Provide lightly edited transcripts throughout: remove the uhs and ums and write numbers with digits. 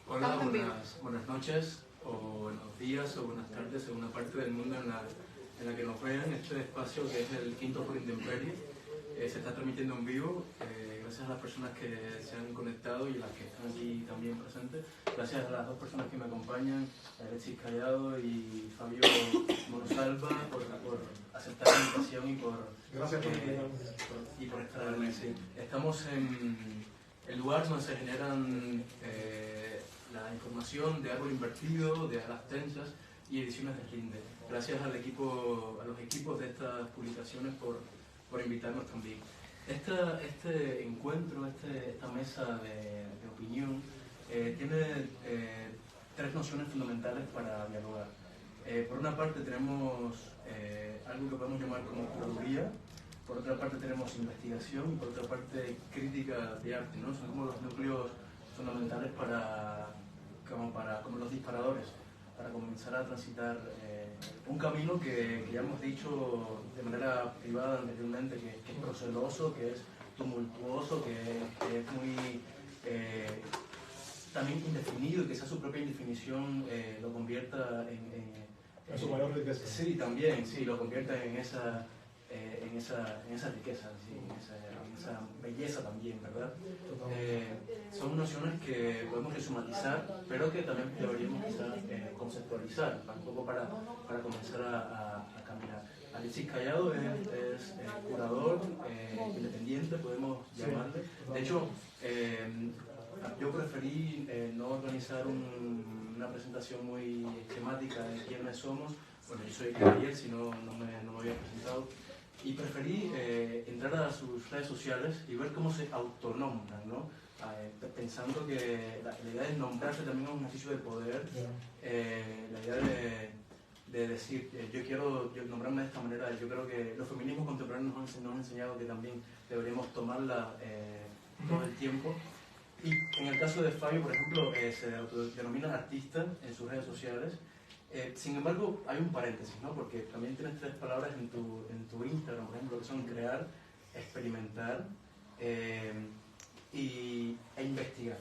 Hola, buenas noches, o buenos días, o buenas tardes, según la parte del mundo en la que nos vean. Este espacio, que es el quinto Foro Intemperie, se está transmitiendo en vivo, gracias a las personas que se han conectado y a las que están aquí también presentes. Gracias a las dos personas que me acompañan, Alexis Callado y Fabio Monosalva, por aceptar la invitación y por estar aquí. Sí. Estamos en el lugar donde se generan la información de Árbol Invertido, de Alas Tensas y ediciones de Rinde. Gracias a los equipos de estas publicaciones por invitarnos también. Este encuentro, esta mesa de opinión, tiene tres nociones fundamentales para dialogar. Por una parte tenemos algo que podemos llamar como curaduría, por otra parte tenemos investigación y por otra parte crítica de arte, ¿no? Son como los núcleos fundamentales como los disparadores, para comenzar a transitar un camino que ya hemos dicho de manera privada anteriormente, que es proceloso, que es tumultuoso, que es muy también indefinido, y que esa su propia indefinición lo convierta en su mayor riqueza. Sí, también, sí, lo convierta en esa riqueza, ¿sí? en esa belleza también, ¿verdad? Son nociones que podemos resumatizar, pero que también deberíamos quizás conceptualizar, un poco para comenzar a caminar. Alexis Callado es curador independiente, podemos llamarle. De hecho, yo preferí no organizar una presentación muy esquemática de quiénes somos. Bueno, yo soy Gabriel, si no me había presentado. Y preferí entrar a sus redes sociales y ver cómo se autonombran, ¿no? Pensando que la idea de nombrarse también es un ejercicio de poder, la idea de decir, yo quiero nombrarme de esta manera. Yo creo que los feminismos contemporáneos nos han enseñado que también deberíamos tomarla todo el tiempo. Y en el caso de Fabio, por ejemplo, se autodenomina artista en sus redes sociales. Sin embargo, hay un paréntesis, ¿no? Porque también tienes tres palabras en tu Instagram, por ejemplo, que son crear, experimentar e investigar.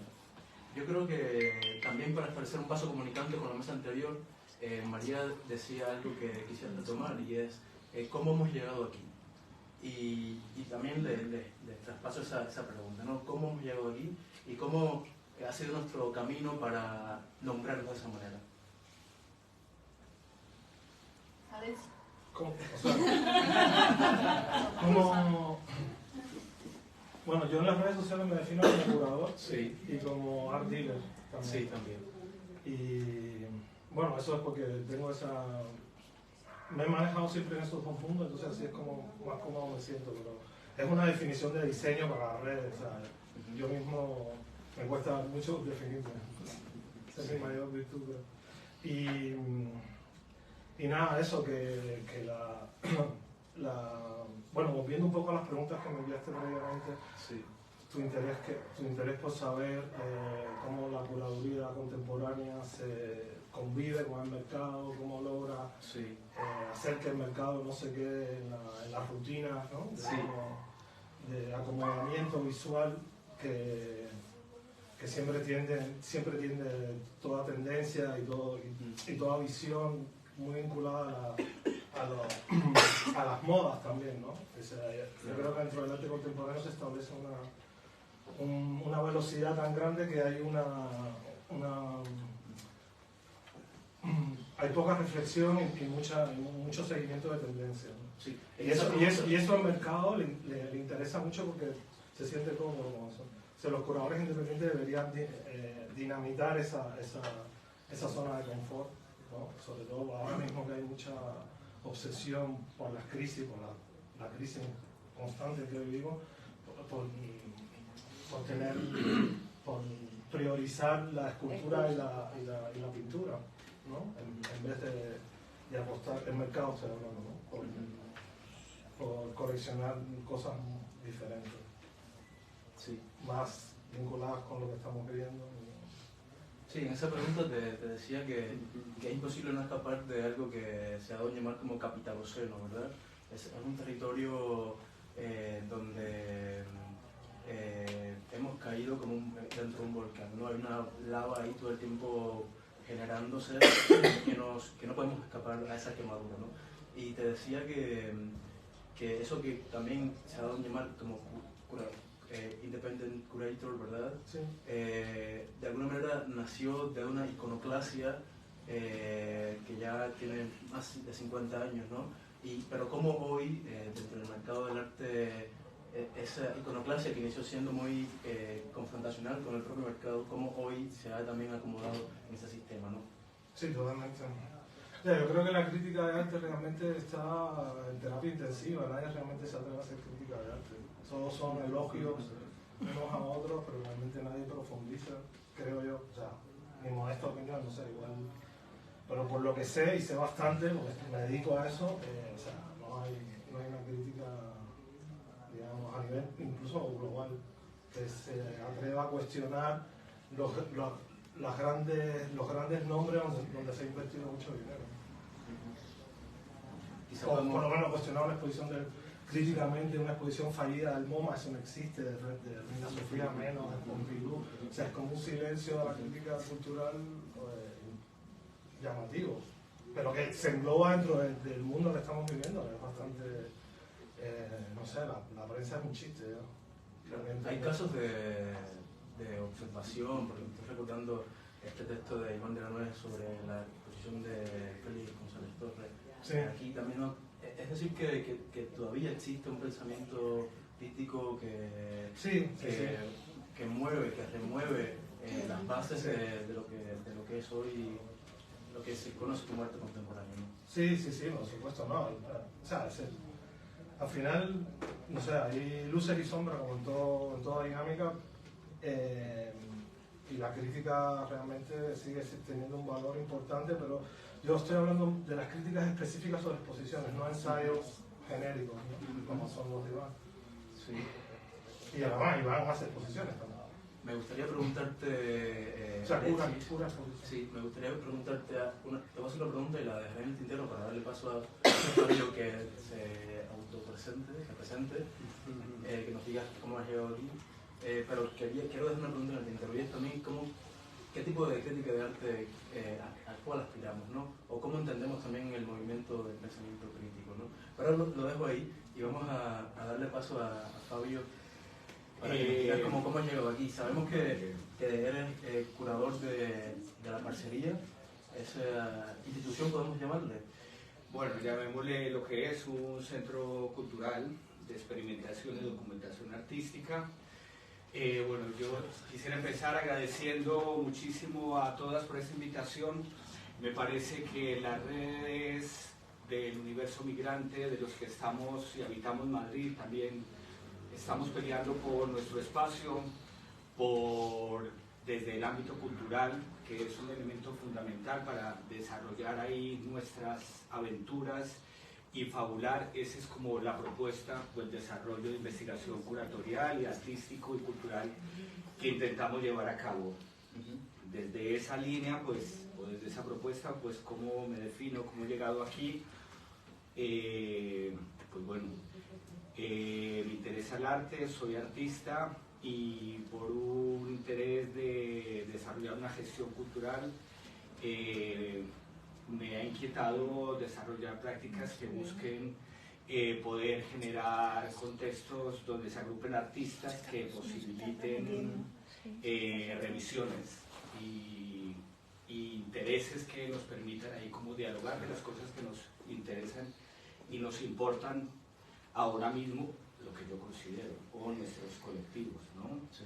Yo creo que también, para establecer un paso comunicante con la mesa anterior, María decía algo que quisiera retomar, y es cómo hemos llegado aquí. Y también le traspaso esa pregunta, ¿no? ¿Cómo hemos llegado aquí y cómo ha sido nuestro camino para nombrarlo de esa manera? ¿Cómo? O sea, ¿cómo? Bueno, yo en las redes sociales me defino como curador, sí, y como art dealer también. Sí, también. Y bueno, eso es porque tengo me he manejado siempre en esos dos mundos, entonces así es como más cómodo me siento, pero es una definición de diseño para las redes. O sea, yo mismo me cuesta mucho definirme, esa es mi mayor virtud. Y nada, eso, que bueno, volviendo un poco a las preguntas que me enviaste previamente, sí. tu interés por saber cómo la curaduría contemporánea se convive con el mercado, cómo logra hacer que el mercado no se quede en las rutinas, ¿no? De acomodamiento visual que siempre tiende toda tendencia y toda visión muy vinculada a las modas también, ¿no? O sea, yo creo que dentro del arte contemporáneo se establece una velocidad tan grande que hay hay poca reflexión y mucho seguimiento de tendencias, ¿no? Sí. Y eso al mercado le interesa mucho porque se siente cómodo con eso. O sea, los curadores independientes deberían dinamitar esa zona de confort, ¿no? Sobre todo ahora mismo que hay mucha obsesión por las crisis, por la crisis constante que vivimos, por priorizar la escultura y la pintura, ¿no? En vez de apostar el mercado, estoy hablando, ¿no? Por coleccionar cosas diferentes, sí, más vinculadas con lo que estamos viviendo. Sí, en esa pregunta te decía que es imposible no escapar de algo que se ha dado a llamar como capitaloceno, ¿verdad? Es un territorio donde hemos caído como dentro de un volcán, ¿no? Hay una lava ahí todo el tiempo generándose que no podemos escapar a esa quemadura, ¿no? Y te decía que eso que también se ha dado a llamar como Independent Curator, ¿verdad? Sí. De alguna manera nació de una iconoclasia que ya tiene más de 50 años, ¿no? Pero como hoy, dentro del mercado del arte, esa iconoclasia que inició siendo muy confrontacional con el propio mercado, como hoy se ha también acomodado en ese sistema, ¿no? Sí, totalmente. Yo creo que la crítica de arte realmente está en terapia intensiva, nadie realmente se atreve a hacer crítica de arte. Todos son elogios unos a otros, pero realmente nadie profundiza, creo yo. O sea, mi modesta opinión, no sé, igual. Pero por lo que sé, y sé bastante, porque me dedico a eso, o sea, no hay una crítica, digamos, a nivel incluso global, que se atreva a cuestionar los grandes nombres donde se ha invertido mucho dinero. O por lo menos cuestionar una exposición críticamente, una exposición fallida del MoMA, eso no existe, de Reina Sofía menos, de Pompidou. O sea, es como un silencio de la crítica cultural llamativo, pero que se engloba dentro del mundo que estamos viviendo, que es bastante, no sé, la prensa es un chiste, ¿no? Hay casos de observación, porque estoy recordando este texto de Iván de la Nuez sobre la exposición de Félix González Torres. Sí. Aquí también, es decir, que todavía existe un pensamiento crítico que mueve, que remueve las bases de lo que es hoy, lo que se conoce como arte contemporáneo, ¿no? Sí, por supuesto, no. O sea, al final, no sé, hay luces y sombras como en toda dinámica, y la crítica realmente sigue teniendo un valor importante, pero yo estoy hablando de las críticas específicas sobre exposiciones, no ensayos genéricos, ¿no? Como son los de Iván. Sí. Y además Iván hace exposiciones también. Me gustaría preguntarte... o sea, pura exposición. Sí, me gustaría preguntarte, te voy a hacer una pregunta y la dejaré en el tintero para darle paso a Fabio que se autopresente, que nos diga cómo has llegado aquí. Pero quiero dejar una pregunta en el tintero, y es también qué tipo de crítica de arte al cual aspiramos, ¿no? O cómo entendemos también el movimiento del pensamiento crítico, ¿no? Pero lo dejo ahí y vamos a darle paso a Fabio para que nos diga cómo has llegado aquí. Sabemos que eres curador de la parcería, esa institución podemos llamarle. Bueno, llamémosle lo que es un centro cultural de experimentación y documentación artística. Bueno, yo quisiera empezar agradeciendo muchísimo a todas por esta invitación. Me parece que las redes del universo migrante, de los que estamos y habitamos Madrid, también estamos peleando por nuestro espacio, desde el ámbito cultural, que es un elemento fundamental para desarrollar ahí nuestras aventuras y fabular. Esa es como la propuesta o el desarrollo de investigación curatorial y artístico y cultural que intentamos llevar a cabo. Desde esa línea, pues, o desde esa propuesta, pues, ¿cómo me defino? ¿Cómo he llegado aquí? Pues bueno, me interesa el arte, soy artista, y por un interés de desarrollar una gestión cultural, me ha inquietado desarrollar prácticas que busquen poder generar contextos donde se agrupen artistas que posibiliten revisiones y intereses que nos permitan ahí como dialogar de las cosas que nos interesan y nos importan ahora mismo, lo que yo considero, o nuestros colectivos, ¿no? Sí.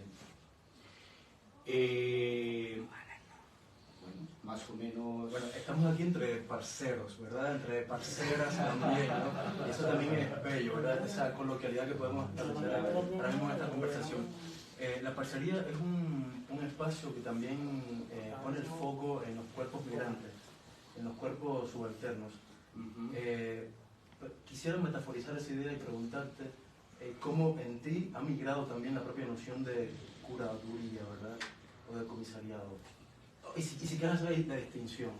Bueno, más o menos... Bueno, estamos aquí entre parceros, ¿verdad? Entre parceras también, ¿no? Y eso también es bello, ¿verdad? Esa coloquialidad que podemos establecer ahora mismo en esta conversación. La parcería es un espacio que también pone el foco en los cuerpos migrantes, en los cuerpos subalternos. Quisiera metaforizar esa idea y preguntarte cómo en ti ha migrado también la propia noción de curaduría, ¿verdad? O de comisariado. Y si quieres ver la distinción.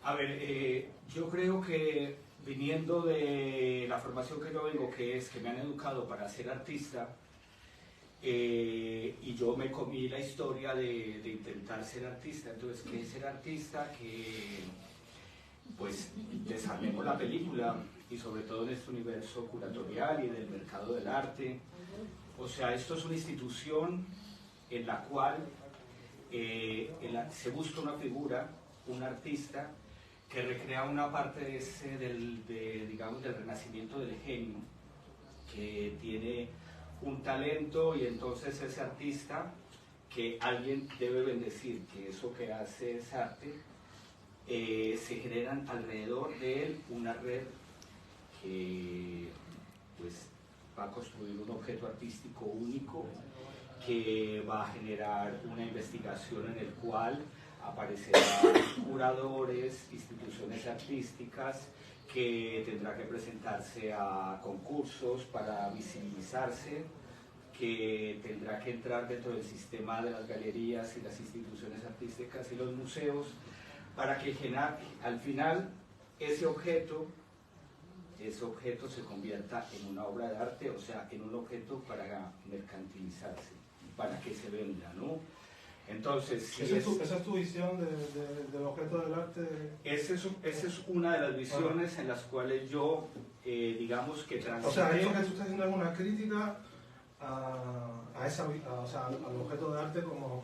A ver, yo creo que viniendo de la formación que yo vengo, que es que me han educado para ser artista, y yo me comí la historia de intentar ser artista. Entonces, ¿qué es ser artista? Que pues desarmemos la película, y sobre todo en este universo curatorial y del mercado del arte. O sea, esto es una institución en la cual se busca una figura, un artista, que recrea una parte de ese, digamos, del renacimiento del genio, que tiene un talento, y entonces ese artista, que alguien debe bendecir, que eso que hace es arte, se generan alrededor de él una red que pues va a construir un objeto artístico único, que va a generar una investigación en el cual aparecerán curadores, instituciones artísticas, que tendrá que presentarse a concursos para visibilizarse, que tendrá que entrar dentro del sistema de las galerías y las instituciones artísticas y los museos, para que al final ese objeto se convierta en una obra de arte, o sea, en un objeto para mercantilizarse, para que se venda, ¿no? Entonces, si ¿Esa es tu visión del objeto del arte? Esa es una de las visiones en las cuales yo, digamos que transito. O sea, ahí lo que tú estás haciendo es una crítica al objeto de arte como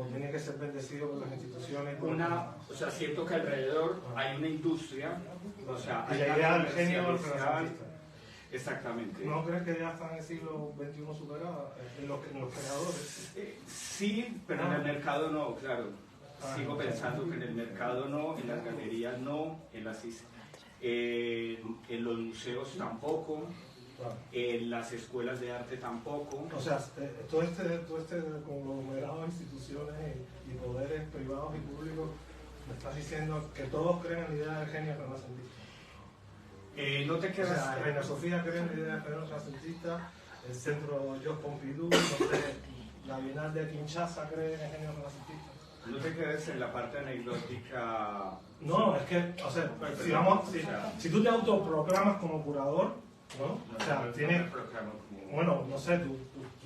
tiene que ser bendecido por las instituciones. O sea, siento que alrededor hay una industria, o sea, y la idea del genio renacentista. Exactamente. ¿No crees que ya está en el siglo XXI superada en los creadores? Sí, pero en el mercado no, claro. Sigo pensando que en el mercado no, en las galerías no, en los museos tampoco, en las escuelas de arte tampoco. O sea, todo este conglomerado de instituciones y poderes privados y públicos, me estás diciendo que todos creen en la idea del genio renacentista. No te quedas. O sea, Reina Sofía cree en la idea del genio renacentista, el centro Georges Pompidou, la Bienal de Kinshasa cree en el genio renacentista. No te quedes en la parte anecdótica. No, es que, o sea, si tú te autoproclamas como curador, ¿no? O sea, tienes. Bueno, no sé, ¿tú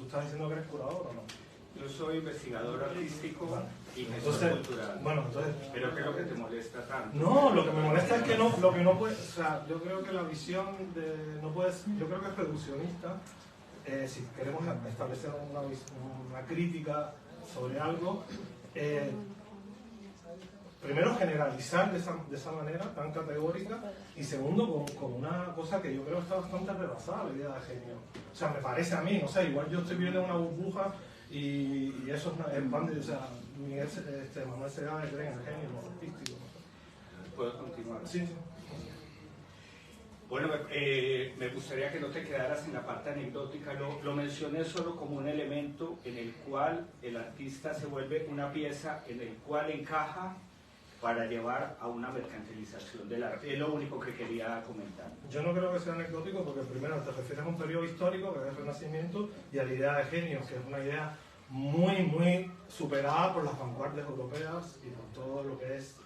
estás diciendo que eres curador o no? Yo soy investigador artístico y gestor cultural. Bueno, entonces. ¿Pero qué es lo que te molesta tanto? No, lo que me molesta es que lo que no puede. O sea, yo creo que la visión de. No puedes. Yo creo que es reduccionista. Si queremos establecer una crítica sobre algo. Primero, generalizar de esa manera tan categórica, y segundo, con una cosa que yo creo está bastante rebasada, la idea de genio. O sea, me parece a mí, no sé, igual yo estoy viviendo en una burbuja y eso es el pan de. O sea, Manuel Segarra cree en el genio, lo artístico. ¿Puedo continuar? Sí, sí. Bueno, me gustaría que no te quedaras en la parte anecdótica. Lo mencioné solo como un elemento en el cual el artista se vuelve una pieza en el cual encaja para llevar a una mercantilización del arte. Es lo único que quería comentar. Yo no creo que sea anecdótico porque primero te refieres a un periodo histórico que es el Renacimiento y a la idea de genio, que es una idea muy, muy superada por las vanguardias europeas y por todo lo que es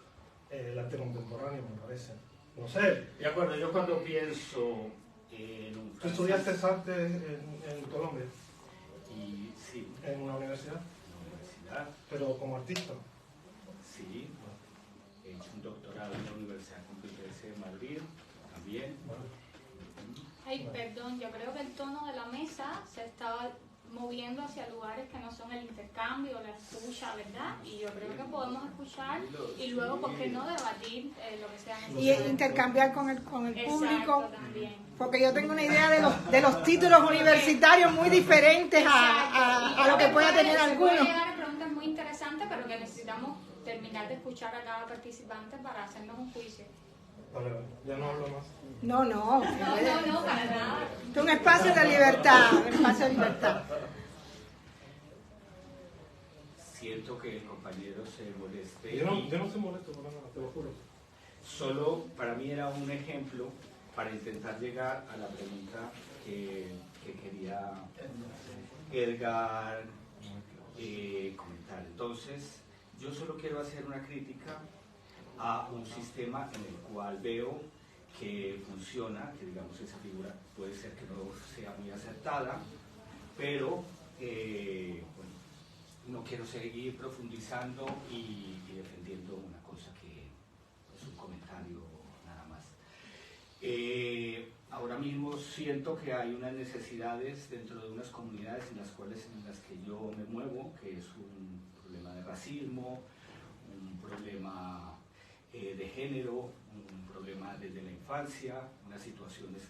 el arte contemporáneo, me parece. No sé. De acuerdo, yo cuando pienso en un... ¿Tú estudiaste arte en Colombia? Y sí. ¿En una universidad? En una universidad. ¿Pero como artista? Sí. He hecho un doctorado en la Universidad Complutense de Madrid, también. Ay, perdón, yo creo que el tono de la mesa se estaba moviendo hacia lugares que no son el intercambio, la escucha, ¿verdad? Y yo creo que podemos escuchar y luego, ¿por qué no debatir lo que sea necesario? Y intercambiar con el público. Exacto, también. Porque yo tengo una idea de los títulos universitarios muy diferentes a lo que pueda tener alguno. Puede llegar a preguntas muy interesantes, pero que necesitamos terminar de escuchar a cada participante para hacernos un juicio. Vale, ya no hablo más. No, No, para nada. Es un espacio de libertad, un espacio de libertad. Siento que el compañero se moleste. Yo no estoy molesto por nada, te lo juro. Solo para mí era un ejemplo para intentar llegar a la pregunta que quería Edgar comentar. Entonces, yo solo quiero hacer una crítica a un sistema en el cual veo que funciona, que digamos esa figura puede ser que no sea muy acertada, pero bueno, no quiero seguir profundizando y defendiendo una cosa que es un comentario nada más. Ahora mismo siento que hay unas necesidades dentro de unas comunidades en las que yo me muevo, que es un problema de racismo, un problema de género, un problema desde la infancia, unas situaciones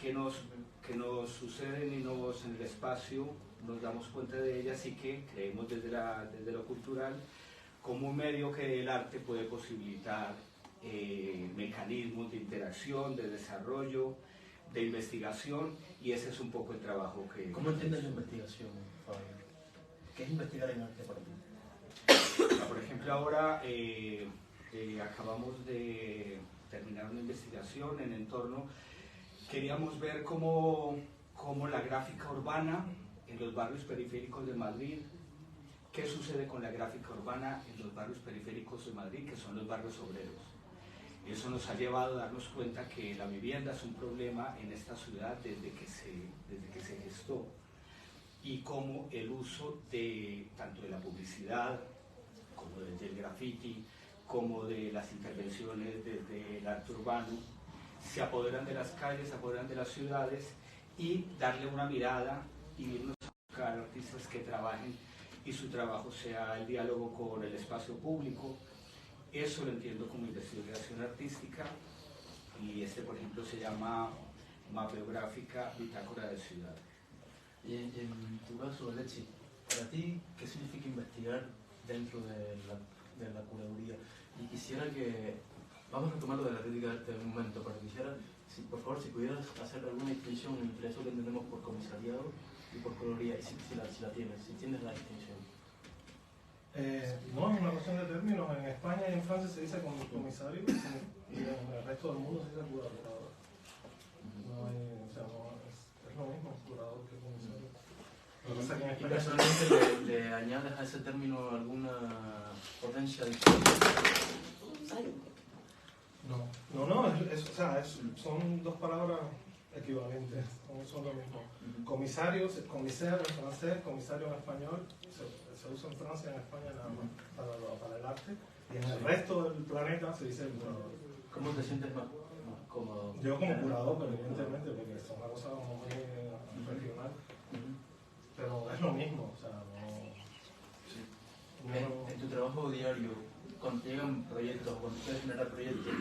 que nos suceden y en el espacio nos damos cuenta de ellas y que creemos desde lo cultural como un medio que el arte puede posibilitar mecanismos de interacción, de desarrollo, de investigación, y ese es un poco el trabajo que... ¿Cómo entiendes la investigación, Fabio? ¿Qué es investigar en arte para ti? Por ejemplo, ahora acabamos de terminar una investigación en entorno, queríamos ver cómo la gráfica urbana en los barrios periféricos de Madrid, qué sucede con la gráfica urbana en los barrios periféricos de Madrid, que son los barrios obreros. Eso nos ha llevado a darnos cuenta que la vivienda es un problema en esta ciudad desde que se gestó, y cómo el uso tanto de la publicidad como del graffiti, como de las intervenciones desde el arte urbano, se apoderan de las calles, se apoderan de las ciudades, y darle una mirada y irnos a buscar artistas que trabajen y su trabajo sea el diálogo con el espacio público. Eso lo entiendo como investigación artística, y por ejemplo se llama Mapeográfica Bitácora de Ciudad. Y en tu caso, Alexis, para ti, ¿qué significa investigar dentro de la curaduría? Y quisiera que, vamos a tomar lo de la crítica de arte en un momento, pero quisiera, por favor, si pudieras hacer alguna distinción entre eso que entendemos por comisariado y por curaduría, y si la tienes, si tienes la distinción. No, es una cuestión de términos. En España y en Francia se dice comisario, y en el resto del mundo se dice curador. No es lo mismo curador que comisario. ¿Y personalmente le añades a ese término alguna potencia diferente? Son dos palabras equivalentes, son lo mismo. Comisario, commissaire en francés, comisario en español, se usa en Francia y en España nada más para el arte, y en el resto del planeta se dice curador. ¿Cómo te sientes más cómodo? Yo como curador, pero evidentemente, porque es una cosa muy regional, pero es lo mismo, o sea, En tu trabajo diario, cuando te llegan proyectos, cuando quieres generar proyectos,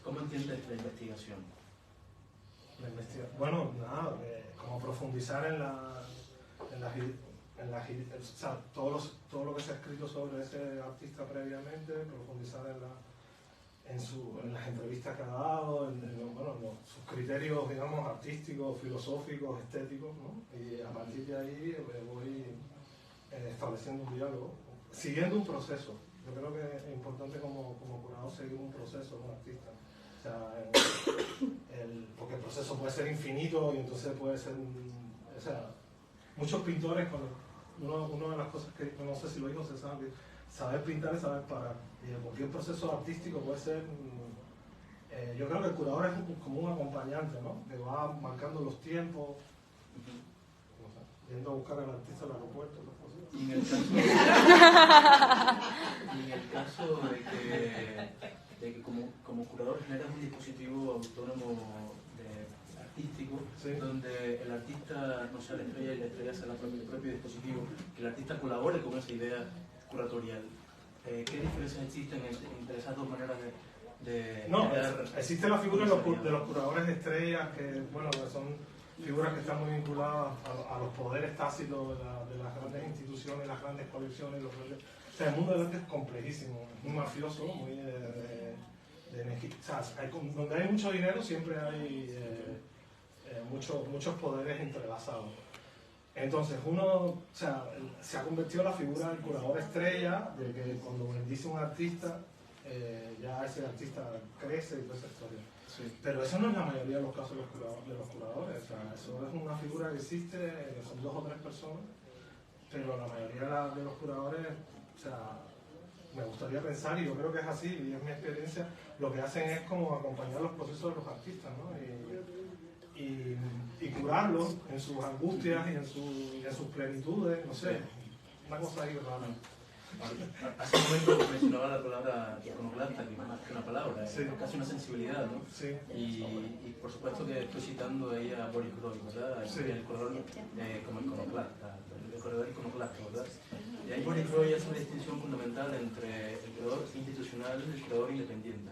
¿cómo entiendes la investigación? Bueno, nada, como profundizar todo lo que se ha escrito sobre ese artista previamente, profundizar en las entrevistas que ha dado, en sus criterios, digamos, artísticos, filosóficos, estéticos, ¿no? Y a partir de ahí voy estableciendo un diálogo, siguiendo un proceso. Yo creo que es importante como curador seguir un proceso con un artista. O sea, porque el proceso puede ser infinito, y entonces puede ser, muchos pintores, una de las cosas que no sé si lo dijo César, saber pintar es saber parar, y cualquier proceso artístico puede ser, yo creo que el curador es como un acompañante, ¿no? Que va marcando los tiempos, yendo a buscar al artista al aeropuerto, las cosas. Y en el caso de que como curador generas un dispositivo autónomo artístico, sí, donde el artista no sea la estrella y la estrella sea el propio dispositivo, que el artista colabore con esa idea curatorial. ¿Qué diferencias existen entre esas dos maneras de existe la figura de los curadores de estrellas, que son figuras que están muy vinculadas a los poderes tácitos de las grandes instituciones, las grandes colecciones, o sea, el mundo del arte es complejísimo, es muy mafioso, muy donde hay mucho dinero siempre hay muchos poderes entrelazados. Entonces se ha convertido en la figura del curador estrella, de que cuando bendice un artista, ya ese artista crece y toda esa historia. Sí. Pero eso no es la mayoría de los casos de los curadores. O sea, eso es una figura que existe, son 2 o 3 personas, pero la mayoría de los curadores, me gustaría pensar, y yo creo que es así, y es mi experiencia, lo que hacen es como acompañar los procesos de los artistas, ¿no? Y curarlos en sus angustias y en sus plenitudes, no sé, una cosa ahí rara. Hace un momento mencionaba la palabra iconoclasta, que más que una palabra, es casi una sensibilidad, ¿no? Sí. Y por supuesto que estoy citando ahí a Boris Groys, ¿verdad? Sí. El corredor como iconoclasta, el corredor iconoclasta, ¿verdad? Y ahí Boris Groys hace una distinción fundamental entre el creador institucional y el creador independiente.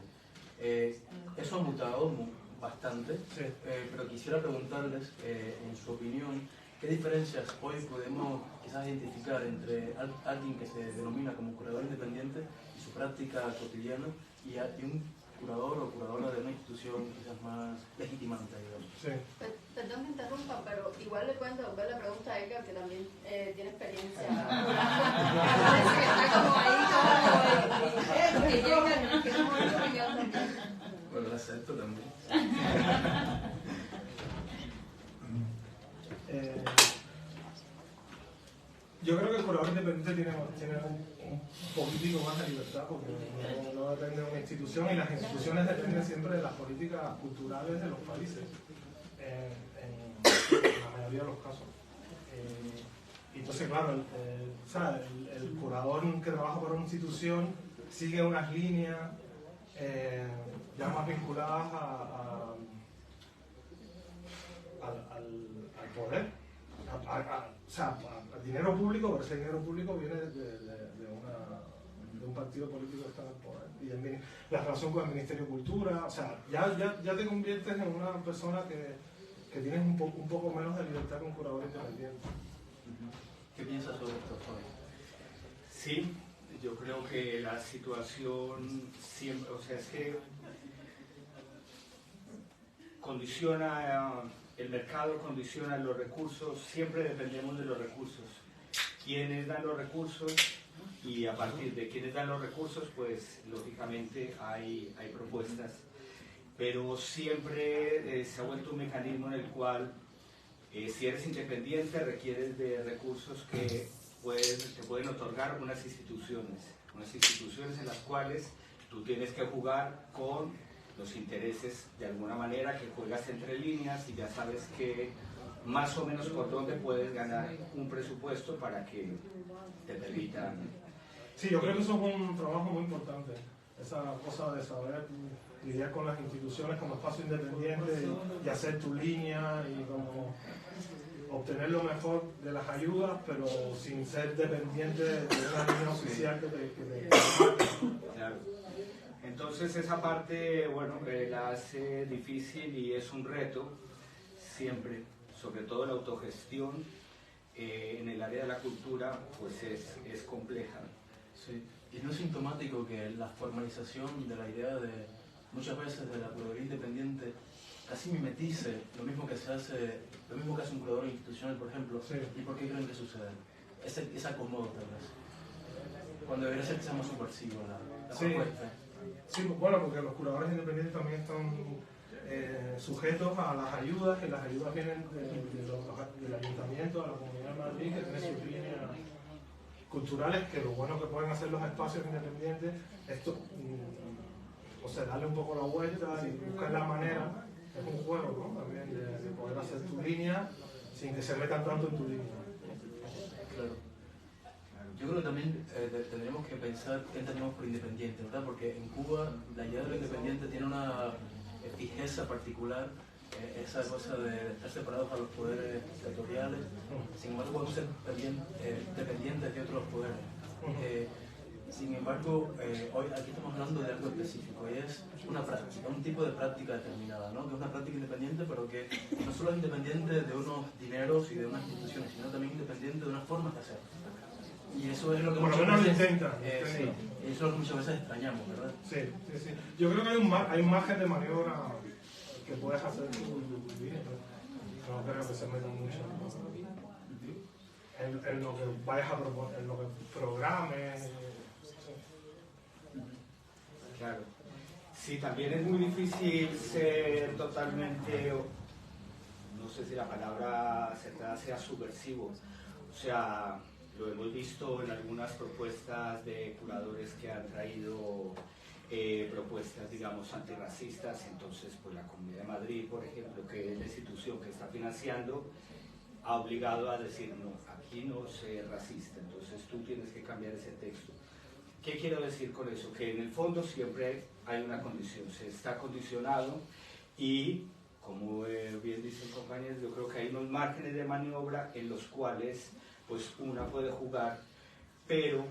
Eso ha mutado bastante, Sí. pero quisiera preguntarles, en su opinión, ¿qué diferencias hoy podemos quizás identificar entre alguien que se denomina como curador independiente y su práctica cotidiana y un curador o curadora de una institución quizás más legitimante, digamos? Sí. Perdón que interrumpa, pero igual le pueden devolver la pregunta a Edgar, que también tiene experiencia. Bueno, lo acepto también. Yo creo que el curador independiente tiene un poquitico más de libertad, porque no depende de una institución, y las instituciones dependen siempre de las políticas culturales de los países, en la mayoría de los casos. Entonces, claro, el curador que trabaja para una institución sigue unas líneas ya más vinculadas al poder, al dinero público, pero ese dinero público viene de un partido político que está en el poder. Y la relación con el Ministerio de Cultura, o sea, ya te conviertes en una persona que tienes un poco menos de libertad que un curador independiente. ¿Qué piensas sobre esto, Fabi? Sí, yo creo que la situación siempre, o sea, es que condiciona, el mercado condiciona los recursos, siempre dependemos de los recursos. ¿Quiénes dan los recursos? Y a partir de quiénes dan los recursos, pues lógicamente hay propuestas, pero siempre se ha vuelto un mecanismo en el cual si eres independiente requieres de recursos que te pueden otorgar unas instituciones en las cuales tú tienes que jugar con los intereses de alguna manera, que juegas entre líneas y ya sabes que más o menos por dónde puedes ganar un presupuesto para que te permitan. Sí, yo creo que eso es un trabajo muy importante, esa cosa de saber lidiar con las instituciones como espacio independiente y hacer tu línea y como obtener lo mejor de las ayudas, pero sin ser dependiente de una línea oficial que te... Claro. Entonces esa parte, bueno, la hace difícil y es un reto siempre, sobre todo la autogestión en el área de la cultura, pues es compleja. Sí. Y no es sintomático que la formalización de la idea de muchas veces de la curaduría independiente casi mimetice lo mismo que hace un curador institucional, por ejemplo. Sí. ¿Y por qué creen que sucede? Es acomodo, tal vez. Cuando debería ser que sea más subversivo la Sí. propuesta. Sí, bueno, porque los curadores independientes también están sujetos a las ayudas, que las ayudas vienen del ayuntamiento, de la Comunidad de Madrid, que tiene sus líneas culturales, que lo bueno que pueden hacer los espacios independientes es o sea, darle un poco la vuelta y buscar la manera, es un juego, ¿no? También de poder hacer tu línea sin que se metan tanto en tu línea. Claro. Yo creo que también tendríamos que pensar qué entendemos por independiente, ¿verdad? Porque en Cuba la idea de lo independiente tiene una fijeza particular, esa cosa de estar separados a los poderes territoriales. Sin embargo, podemos ser dependientes de otros poderes. Sin embargo, hoy aquí estamos hablando de algo específico, y es una práctica, un tipo de práctica determinada, ¿no? Que es una práctica independiente, pero que no solo es independiente de unos dineros y de unas instituciones, sino también independiente de unas formas de hacer. Y eso es lo que Por lo menos lo intentan. Sí, y eso es lo que muchas veces extrañamos, ¿verdad? Sí. Yo creo que hay un margen de maniobra que puedes hacer tu línea. No creo que se metan mucho en lo que vayas a proponer, en lo que programes. Claro. Sí, también es muy difícil ser totalmente, no sé si la palabra acertada sea subversivo. O sea, lo hemos visto en algunas propuestas de curadores que han traído propuestas, digamos, antirracistas. Entonces, pues la Comunidad de Madrid, por ejemplo, que es la institución que está financiando, ha obligado a decir, no, aquí no se es racista, entonces tú tienes que cambiar ese texto. ¿Qué quiero decir con eso? Que en el fondo siempre hay una condición, se está condicionado y, como bien dicen compañeros, yo creo que hay unos márgenes de maniobra en los cuales pues una puede jugar, pero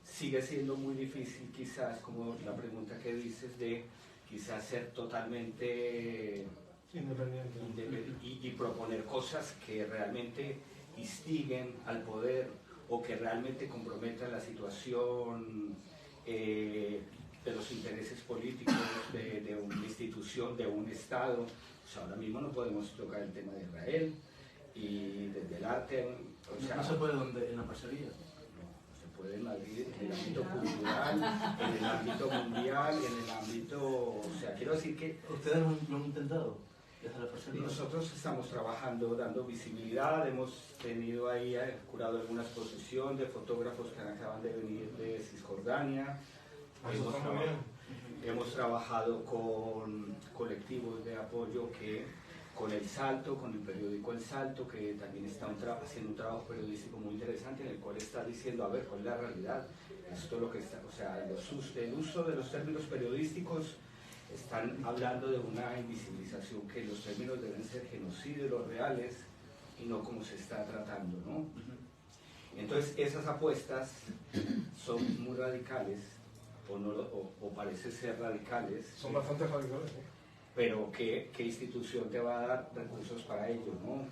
sigue siendo muy difícil quizás, como la pregunta que dices, de quizás ser totalmente independiente y proponer cosas que realmente instiguen al poder o que realmente comprometan la situación de los intereses políticos de una institución, de un Estado. O sea, ahora mismo no podemos tocar el tema de Israel y desde el arte, o sea, no se puede donde, en la parcería. Se puede en Madrid, en el ámbito cultural, en el ámbito mundial, en el ámbito, o sea, quiero decir que ¿Ustedes lo han intentado desde la parcería? Nosotros estamos trabajando, dando visibilidad, hemos tenido ahí, curado alguna exposición de fotógrafos que acaban de venir de Cisjordania. Hemos trabajado con colectivos de apoyo con El Salto, con el periódico El Salto, que también está haciendo un trabajo periodístico muy interesante en el cual está diciendo, a ver, ¿cuál es la realidad? Esto es lo que está, o sea, el uso de los términos periodísticos están hablando de una invisibilización, que los términos deben ser genocidios los reales y no como se está tratando, ¿no? Entonces esas apuestas son muy radicales, o parece ser radicales. Son bastante radicales, ¿sí? Pero ¿qué institución te va a dar recursos para ello, no?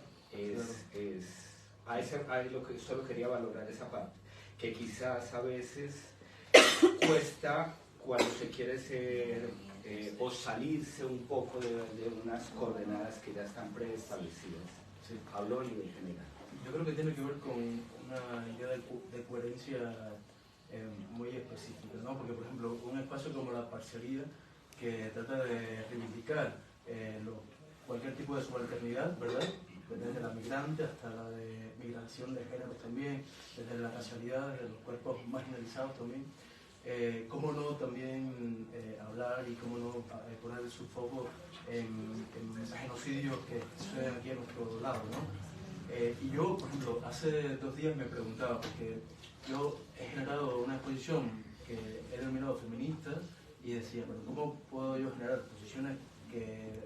Solo quería valorar esa parte, que quizás a veces cuesta cuando se quiere ser o salirse un poco de unas coordenadas que ya están preestablecidas. Sí. Hablo a nivel general. Yo creo que tiene que ver con una idea de coherencia muy específica, ¿no? Porque, por ejemplo, un espacio como la parcería, que trata de reivindicar cualquier tipo de subalternidad, ¿verdad? Desde la migrante hasta la de migración de género también, desde la racialidad, desde los cuerpos marginalizados también. Cómo no también hablar y cómo no poner su foco en genocidios que suceden aquí a nuestro lado, ¿no? Y yo, por ejemplo, hace 2 días me preguntaba, porque yo he generado una exposición que he denominado feminista, y decía, bueno, ¿cómo puedo yo generar posiciones que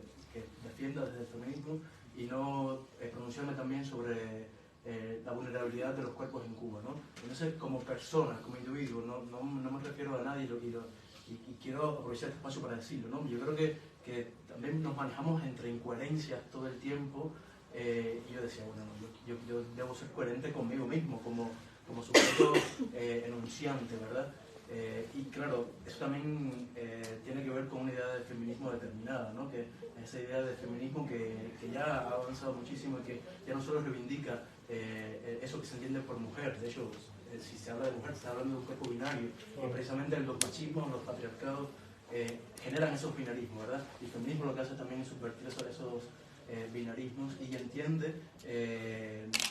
defienda desde el feminismo y no pronunciarme también sobre la vulnerabilidad de los cuerpos en Cuba, ¿no? Entonces, como persona, como individuo, no me refiero a nadie y quiero aprovechar este espacio para decirlo, ¿no? Yo creo que también nos manejamos entre incoherencias todo el tiempo, y yo decía, bueno, yo debo ser coherente conmigo mismo, como sujeto enunciante, ¿verdad? Y claro, eso también tiene que ver con una idea de feminismo determinada, ¿no? Que esa idea de feminismo que ya ha avanzado muchísimo y que ya no solo reivindica eso que se entiende por mujer. De hecho, si se habla de mujer, se está hablando de un cuerpo binario, y precisamente los machismos, los patriarcados generan esos binarismos, ¿verdad? Y el feminismo lo que hace también es subvertir esos binarismos y entiende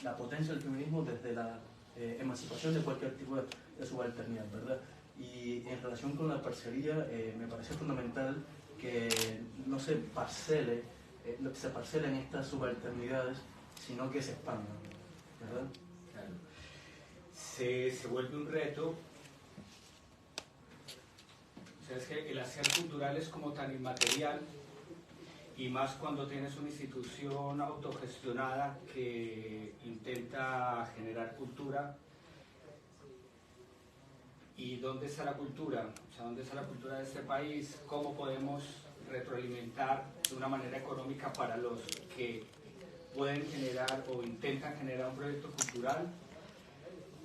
la potencia del feminismo desde la emancipación de cualquier tipo de subalternidad, ¿verdad? Y en relación con la parcería, me parece fundamental que no se parcelen estas subalternidades, sino que se expandan, ¿verdad? Claro. Se vuelve un reto. O sea, es que el hacer cultural es como tan inmaterial, y más cuando tienes una institución autogestionada que intenta generar cultura. ¿Y dónde está la cultura? O sea, ¿dónde está la cultura de este país? ¿Cómo podemos retroalimentar de una manera económica para los que pueden generar o intentan generar un proyecto cultural?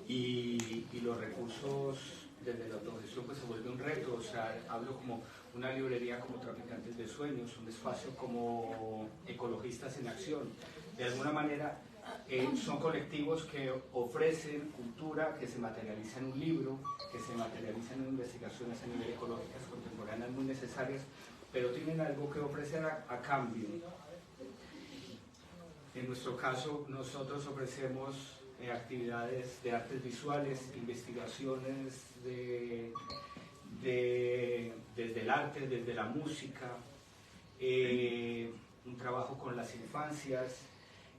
Y los recursos desde la autogestión pues se vuelve un reto. O sea, hablo como una librería como Traficantes de Sueños, un espacio como Ecologistas en Acción. De alguna manera son colectivos que ofrecen cultura que se materializa en un libro, que se materializa en investigaciones a nivel ecológicas contemporáneas muy necesarias, pero tienen algo que ofrecer a cambio. En nuestro caso, nosotros ofrecemos actividades de artes visuales, investigaciones desde el arte, desde la música, un trabajo con las infancias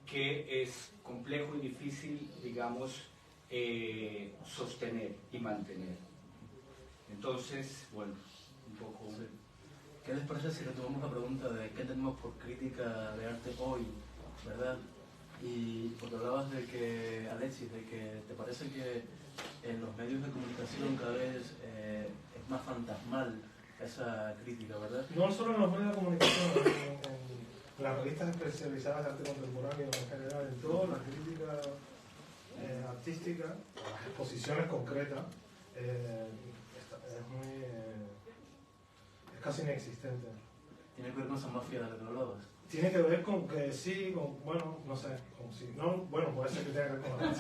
que es complejo y difícil, digamos, sostener y mantener. Entonces, bueno, un poco... ¿Qué les parece si retomamos la pregunta de qué tenemos por crítica de arte hoy, verdad? Y porque hablabas de que, Alexis, de que te parece que en los medios de comunicación cada vez es más fantasmal esa crítica, ¿verdad? No solo en los medios de comunicación, en las revistas especializadas de arte contemporáneo en general, en toda la crítica artística, las exposiciones concretas, es casi inexistente. ¿Tiene que ver con esa mafia de la que hablabas? Tiene que ver con que sí, con, bueno, no sé, con sí, no, bueno, puede ser que tenga que ver con la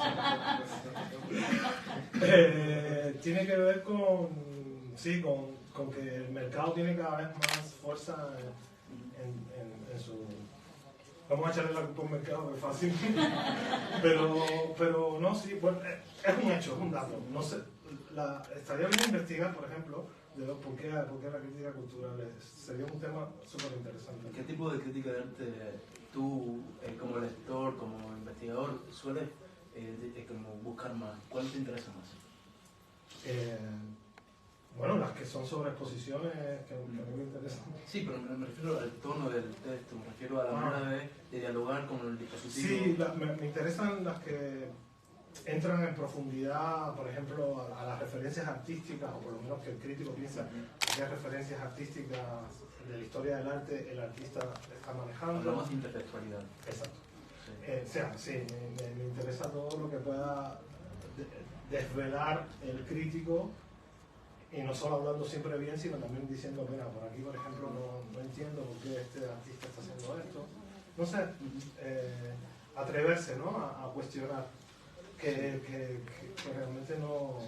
tiene que ver con, sí, con que el mercado tiene cada vez más fuerza en su... Vamos a echarle la culpa al mercado, que es fácil. pero no, sí, bueno, es un hecho, es un dato. No sé, estaría bien investigar, por ejemplo, de por qué la crítica cultural sería un tema súper interesante. ¿Qué tipo de crítica de arte tú, como lector, como investigador, sueles como buscar más? ¿Cuál te interesa más? Bueno, las que son sobre exposiciones que a mí me interesan. Sí, pero me refiero al tono del texto, me refiero a la manera de dialogar con el dispositivo. Sí, me interesan las que entran en profundidad, por ejemplo, a las referencias artísticas, o por lo menos que el crítico piensa qué referencias artísticas de la historia del arte el artista está manejando. Hablamos de intelectualidad. Exacto. Sí. Me interesa todo lo que pueda desvelar el crítico, y no solo hablando siempre bien, sino también diciendo, mira, por aquí, por ejemplo, no entiendo por qué este artista está haciendo esto. No sé, atreverse, ¿no?, a cuestionar. Que realmente no...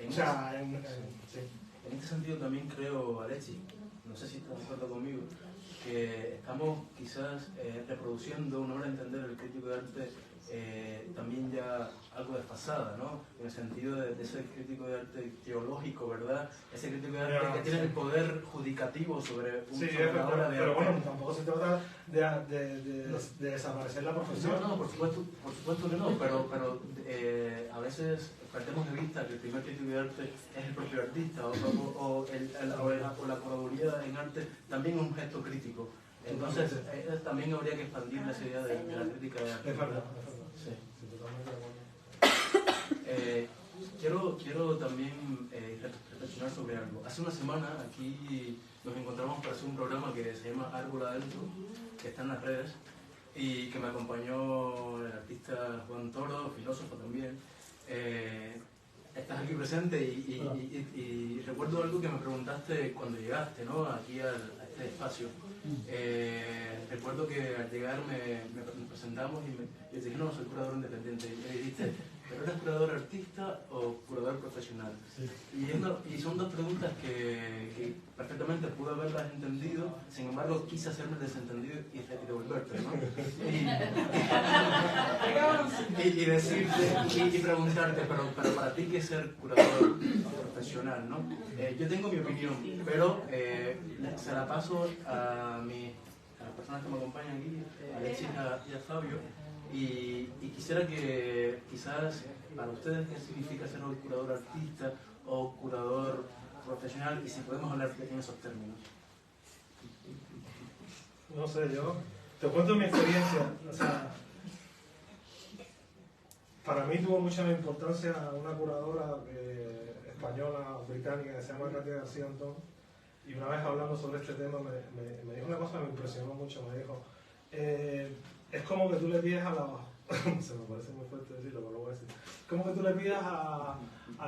Sí. En este sentido también creo, Alexis, no sé si estás de acuerdo conmigo, que estamos quizás reproduciendo una manera de entender el crítico de arte también ya algo desfasada, ¿no? En el sentido de ese crítico de arte teológico, ¿verdad? Ese crítico de arte que tiene el poder judicativo sobre una obra de arte. Pero bueno, tampoco se trata de desaparecer la profesión. No, por supuesto que no, pero a veces perdemos de vista que el primer crítico de arte es el propio artista, o la curaduría en arte también es un gesto crítico. Entonces, también habría que expandir esa idea de la crítica de arte. Es verdad. Sí. Quiero también reflexionar sobre algo. Hace una semana aquí nos encontramos para hacer un programa que se llama Árbol Adentro, que está en las redes, y que me acompañó el artista Juan Toro, filósofo también. Estás aquí presente y recuerdo algo que me preguntaste cuando llegaste, ¿no?, aquí a este espacio. Recuerdo que al llegar nos presentamos y yo dije, no, soy curador independiente. Y me dijiste, ¿pero eres curador artista o curador profesional? Sí. Y son dos preguntas que perfectamente pude haberlas entendido, sin embargo quise hacerme el desentendido y devolverte, ¿no? Y decirte y preguntarte, pero para ti, ¿qué es ser curador profesional, no? Yo tengo mi opinión, pero se la paso a las personas que me acompañan aquí, a Alexis y a Fabio, y quisiera que quizás para ustedes qué significa ser un curador artista o curador profesional, y si podemos hablar en esos términos. No sé, yo te cuento mi experiencia. O sea, para mí tuvo mucha importancia una curadora española o británica que se llama Katia García Antón, y una vez hablando sobre este tema me dijo una cosa que me impresionó mucho. Me dijo, es como que tú le pides a la... se me parece muy fuerte decirlo, pero lo voy a decir. Es como que tú le pidas a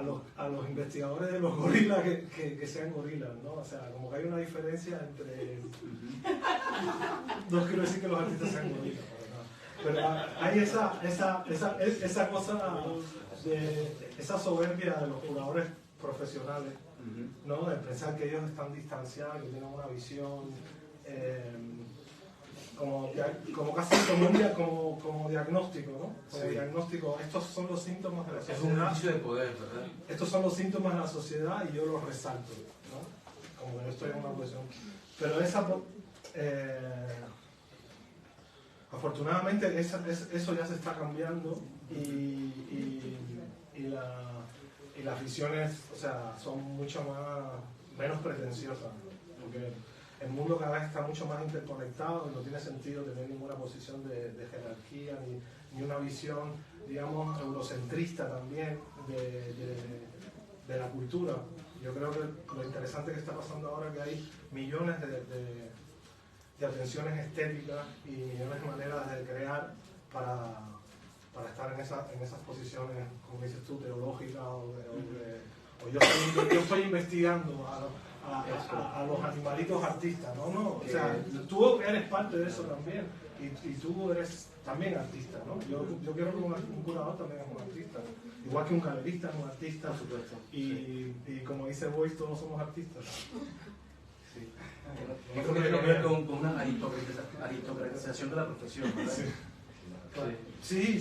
los investigadores de los gorilas que sean gorilas, ¿no? O sea, como que hay una diferencia entre... No quiero decir que los artistas sean gorilas, pero hay esa cosa, esa soberbia de los curadores profesionales, ¿no? De pensar que ellos están distanciados, que tienen una visión como casi como diagnóstico, ¿no? Como diagnóstico, estos son los síntomas de la sociedad. Es un ejercicio de poder, ¿verdad? Estos son los síntomas de la sociedad y yo los resalto, ¿no? Como que yo estoy en una posición. Pero afortunadamente eso ya se está cambiando y las visiones, o sea, son mucho menos pretenciosas, porque el mundo cada vez está mucho más interconectado y no tiene sentido tener ninguna posición de jerarquía ni una visión, digamos, eurocentrista también de la cultura. Yo creo que lo interesante que está pasando ahora es que hay millones de atenciones estéticas y millones de maneras de crear para estar en esas posiciones, como dices tú, teológicas o yo estoy investigando a los animalitos artistas, ¿no? O sea, tú eres parte de eso también y tú eres también artista, ¿no? Yo creo que un curador también es un artista, igual que un galerista es un artista, por supuesto. Y como dice Boyce, todos somos artistas. Sí. Yo creo que tiene que ver con una aristocratización de la profesión, ¿verdad? Sí. Sí,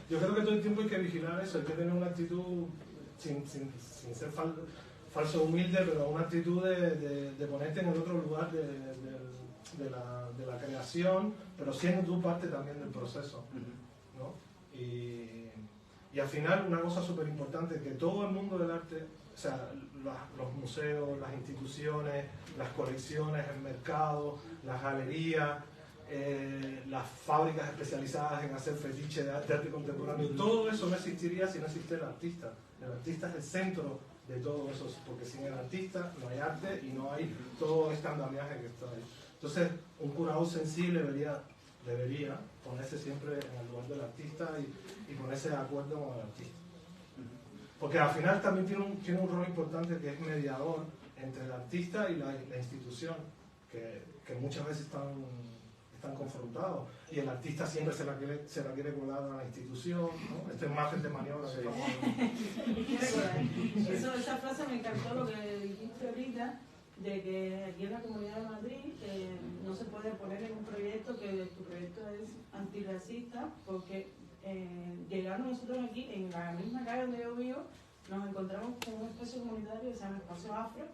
yo creo que todo el tiempo hay que vigilar eso, hay que tener una actitud sin ser falso humilde, pero una actitud de ponerte en el otro lugar de la creación, pero siendo tú parte también del proceso, ¿no? Y al final una cosa súper importante, que todo el mundo del arte, o sea, los museos, las instituciones, las colecciones, el mercado, las galerías, las fábricas especializadas en hacer fetiche de arte contemporáneo, todo eso no existiría si no existe el artista. El artista es el centro de todo eso, porque sin el artista no hay arte y no hay todo este andamiaje que está ahí. Entonces, un curador sensible debería ponerse siempre en el lugar del artista y ponerse de acuerdo con el artista. Porque al final también tiene un rol importante, que es mediador entre el artista y la institución, que muchas veces están confrontados, y el artista siempre se la quiere colar a la institución, ¿no? Este margen de maniobra que Esa frase me encantó, lo que dijiste ahorita, de que aquí en la Comunidad de Madrid no se puede poner en un proyecto que tu proyecto es antirracista, porque llegando nosotros aquí, en la misma calle donde yo vivo, nos encontramos con un espacio comunitario que se llama Espacio Afro,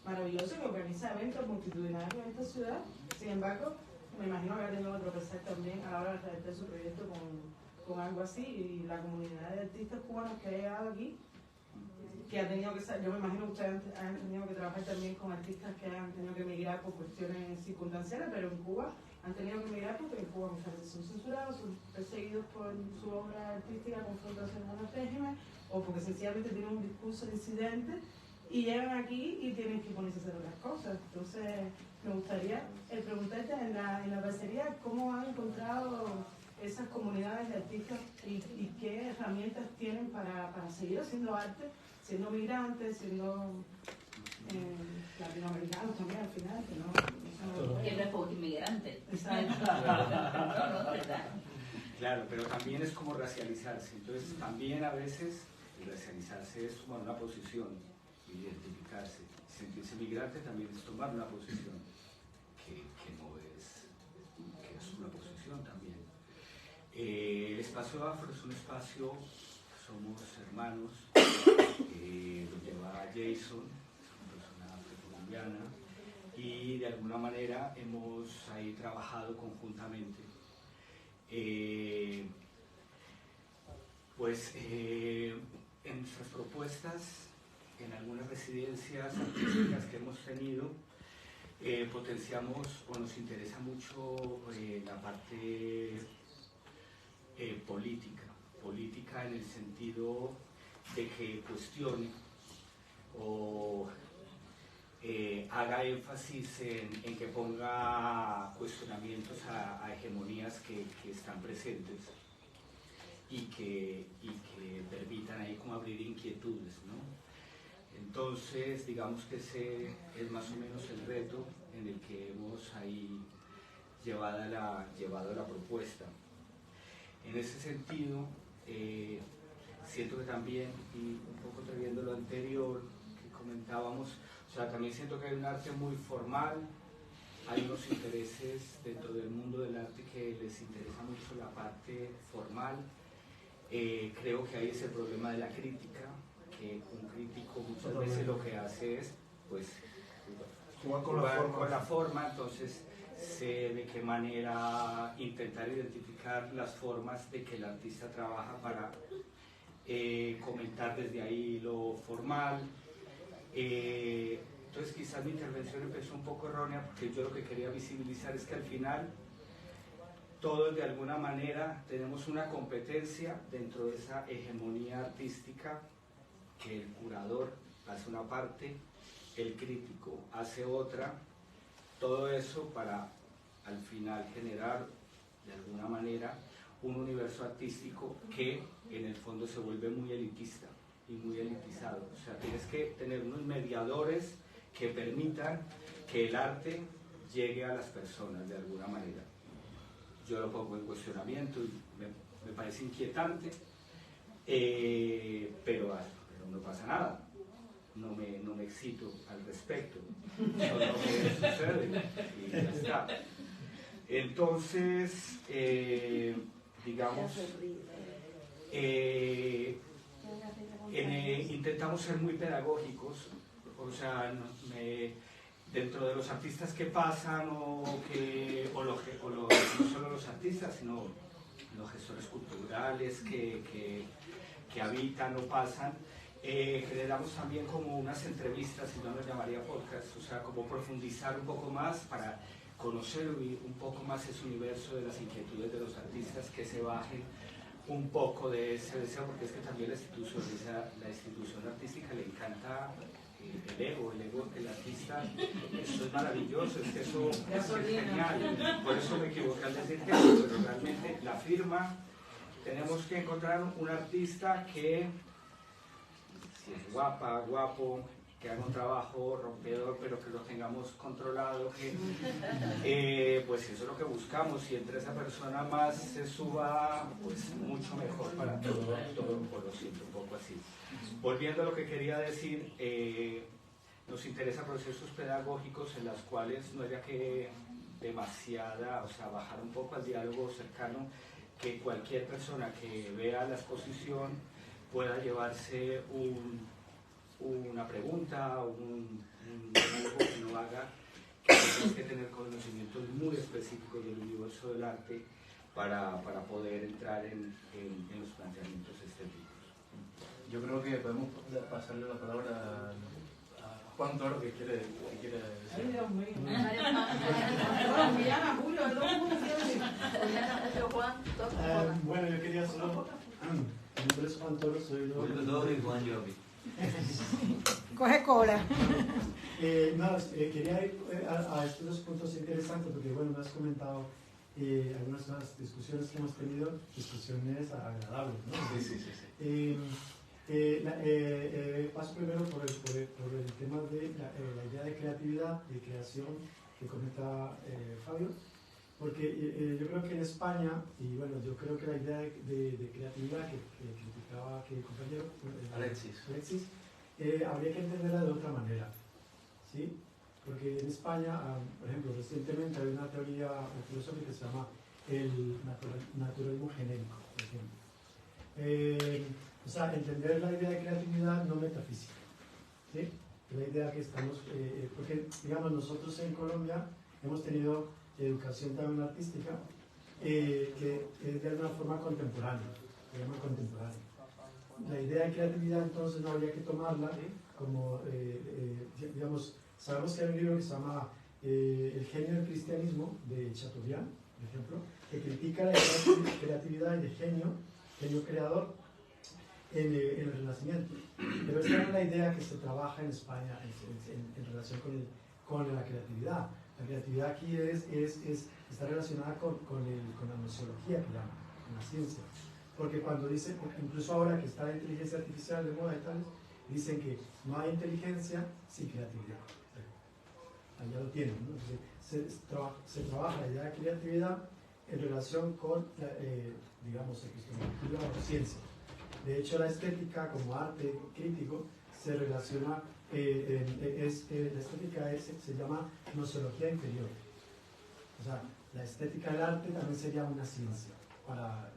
maravilloso, que organiza eventos multitudinarios en esta ciudad. Sin embargo, me imagino que ha tenido que tropezar también a la hora de redactar su proyecto con algo así, y la comunidad de artistas cubanos que ha llegado aquí, que ha tenido que, yo me imagino que ustedes han tenido que trabajar también con artistas que han tenido que emigrar por cuestiones circunstanciales, pero en Cuba han tenido que emigrar porque en Cuba muchas veces son censurados, son perseguidos por su obra artística, confrontación con el régimen, o porque sencillamente tienen un discurso disidente y llegan aquí y tienen que ponerse a hacer otras cosas. Entonces, me gustaría preguntarte en la parcería cómo han encontrado esas comunidades de artistas y qué herramientas tienen para seguir haciendo arte, siendo migrantes, siendo latinoamericanos también al final, que no que no es por inmigrante. Exacto. Claro, pero también es como racializarse. Entonces, también a veces racializarse es tomar una posición, identificarse. Sentirse migrante también es tomar una posición, que no es, que es una posición también. El espacio afro es un espacio, somos hermanos, lo lleva Jason, una persona afrocolombiana, y de alguna manera hemos ahí trabajado conjuntamente. En nuestras propuestas, en algunas residencias artísticas que hemos tenido, potenciamos o nos interesa mucho la parte política en el sentido de que cuestione o haga énfasis en que ponga cuestionamientos a hegemonías que están presentes y que permitan ahí como abrir inquietudes, ¿no? Entonces, digamos que ese es más o menos el reto en el que hemos ahí llevado la propuesta. En ese sentido, siento que también, y un poco trayendo lo anterior que comentábamos, o sea, también siento que hay un arte muy formal, hay unos intereses dentro del mundo del arte que les interesa mucho la parte formal. Creo que hay ese problema de la crítica, que un crítico muchas veces lo que hace es pues jugar con la forma, entonces sé de qué manera intentar identificar las formas de que el artista trabaja para comentar desde ahí lo formal. Entonces quizás mi intervención empezó un poco errónea, porque yo lo que quería visibilizar es que al final todos de alguna manera tenemos una competencia dentro de esa hegemonía artística, que el curador hace una parte, el crítico hace otra, todo eso para al final generar de alguna manera un universo artístico que en el fondo se vuelve muy elitista y muy elitizado. O sea, tienes que tener unos mediadores que permitan que el arte llegue a las personas de alguna manera. Yo lo pongo en cuestionamiento y me parece inquietante, pero no pasa nada. No me excito al respecto, solo que sucede y ya está. Entonces, digamos, intentamos ser muy pedagógicos, o sea, dentro de los artistas que pasan, no solo los artistas, sino los gestores culturales que habitan o pasan, generamos también como unas entrevistas, si no lo llamaría podcast, o sea, como profundizar un poco más para conocer un poco más ese universo de las inquietudes de los artistas, que se bajen un poco de ese deseo, porque es que también la institución artística le encanta el ego del artista. Eso es maravilloso, es que eso es genial, por eso me equivoqué al decir que eso, pero realmente la firma, tenemos que encontrar un artista que, si es guapa, guapo, que haga un trabajo rompedor, pero que lo tengamos controlado, pues eso es lo que buscamos, y entre esa persona más se suba, pues mucho mejor para todo, por lo siento, un poco así. Volviendo a lo que quería decir, nos interesa procesos pedagógicos en los cuales no haya que demasiada, o sea, bajar un poco al diálogo cercano, que cualquier persona que vea la exposición pueda llevarse una pregunta, un dibujo que no haga, que tienes que tener conocimientos muy específicos del universo del arte para poder entrar en los planteamientos estéticos. Yo creo que podemos pasarle la palabra a Juan Toro, que quiere decir. Ay, Dios mío. Bueno, yo quería solo... Mi nombre es Juan Toro, soy Juan Jovi. Coge cola. Quería ir a estos dos puntos interesantes, porque bueno, me has comentado algunas de las discusiones que hemos tenido, discusiones agradables, ¿no? Sí. Paso primero por el tema de la idea de creatividad y creación que comenta Fabio, porque yo creo que en España, y bueno, yo creo que la idea de creatividad que criticaba aquí el compañero Alexis, habría que entenderla de otra manera, ¿sí? Porque en España, por ejemplo, recientemente hay una teoría filosófica que se llama el naturalismo genérico, por ejemplo. O sea, entender la idea de creatividad no metafísica, ¿sí? La idea que estamos, porque digamos nosotros en Colombia hemos tenido educación también artística que es de alguna forma contemporánea, se llama contemporánea. La idea de creatividad entonces no habría que tomarla como, digamos, sabemos que hay un libro que se llama El genio del cristianismo, de Chateaubriand, por ejemplo, que critica la idea de creatividad y de genio creador en el Renacimiento. Pero esta no es la idea que se trabaja en España en relación con la creatividad. La creatividad aquí está relacionada con la nociología, que llaman, con la ciencia. Porque cuando dicen, incluso ahora que está la inteligencia artificial de moda y tales, dicen que no hay inteligencia sin creatividad. Allá lo tienen, ¿no? Se trabaja la idea de creatividad en relación con, digamos, epistemología o ciencia. De hecho, la estética como arte crítico se relaciona, la estética se llama nociología inferior. O sea, la estética del arte también sería una ciencia para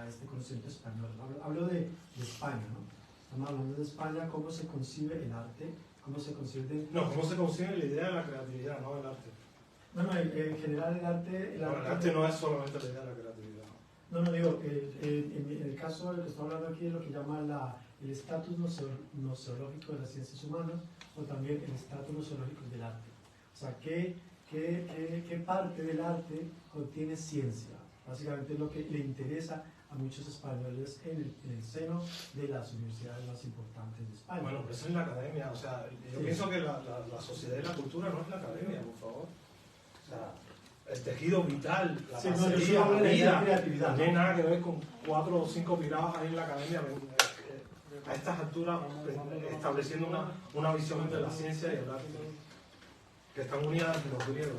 este conocimiento español. Hablo de España, ¿no? Estamos hablando de España, cómo se concibe el arte, cómo se concibe... No, cómo se concibe la idea de la creatividad, no el arte. No, en general el arte... El arte no es solamente la idea de la creatividad. No, digo, en el caso del que estoy hablando aquí es lo que llama el estatus nosológico de las ciencias humanas, o también el estatus nosológico del arte. O sea, ¿qué parte del arte contiene ciencia? Básicamente es lo que le interesa a muchos españoles en el seno de las universidades más importantes de España. Bueno, pero eso es la academia. O sea, yo pienso que la sociedad y la cultura no es la academia, por favor. O sea, el tejido vital, la parcería, la vida, no tiene nada que ver con 4 o 5 pirados ahí en la academia. A estas alturas, estableciendo una visión entre la ciencia y el arte, que están unidas entre los griegos.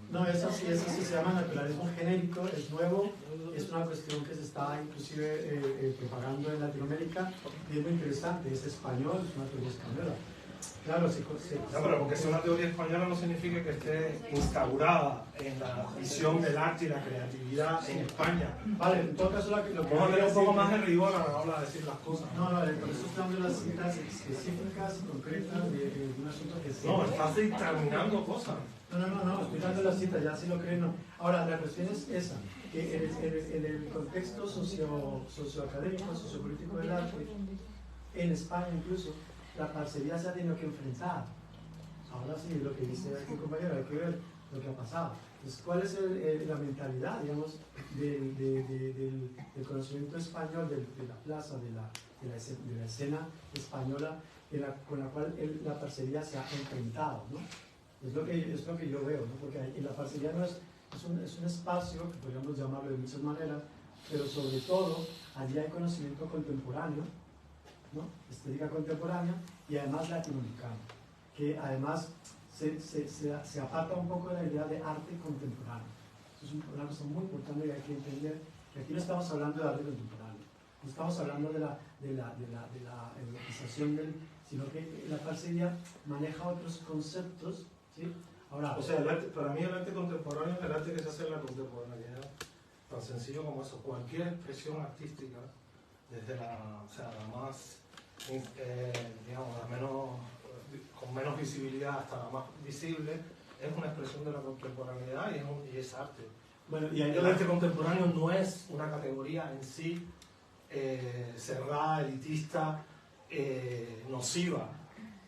No, eso sí se llama naturalismo genérico, es nuevo, es una cuestión que se está inclusive propagando en Latinoamérica y es muy interesante, es español, es una teoría española. Claro, no, pero porque sea una teoría española no significa que esté instaurada en la visión del arte y la creatividad en España. Vale, en todo caso lo que vamos a tener un poco más de rigor a la hora de decir las cosas. No, por eso estoy dando las citas específicas y concretas de un asunto que sea. No, estás dictaminando cosas. No, estoy dando las citas, ya si lo creen, no. Ahora, la cuestión es esa, que en el contexto socioacadémico, sociopolítico del arte, en España incluso, la parcería se ha tenido que enfrentar. Ahora sí, lo que dice aquí el compañero, hay que ver lo que ha pasado. Entonces, ¿cuál es la mentalidad, digamos, del conocimiento español, de la plaza, de la escena española, con la cual la parcería se ha enfrentado, ¿no? Es lo que yo veo, ¿no? Porque la parcería no es un espacio, que podríamos llamarlo de muchas maneras, pero sobre todo, allí hay conocimiento contemporáneo, ¿no? Estética contemporánea y además latinoamericano, que además se aparta un poco de la idea de arte contemporáneo. Eso es una cosa muy importante que hay que entender, que aquí no estamos hablando de arte contemporáneo, no estamos hablando de la europización sino que la parcería maneja otros conceptos, ¿sí? Ahora, o sea, para mí el arte contemporáneo es el arte que se hace en la contemporaneidad, tan sencillo como eso. Cualquier expresión artística, desde la más, digamos, con menos visibilidad hasta la más visible, es una expresión de la contemporaneidad y es arte. Bueno, y el arte contemporáneo no es una categoría en sí cerrada, elitista, nociva.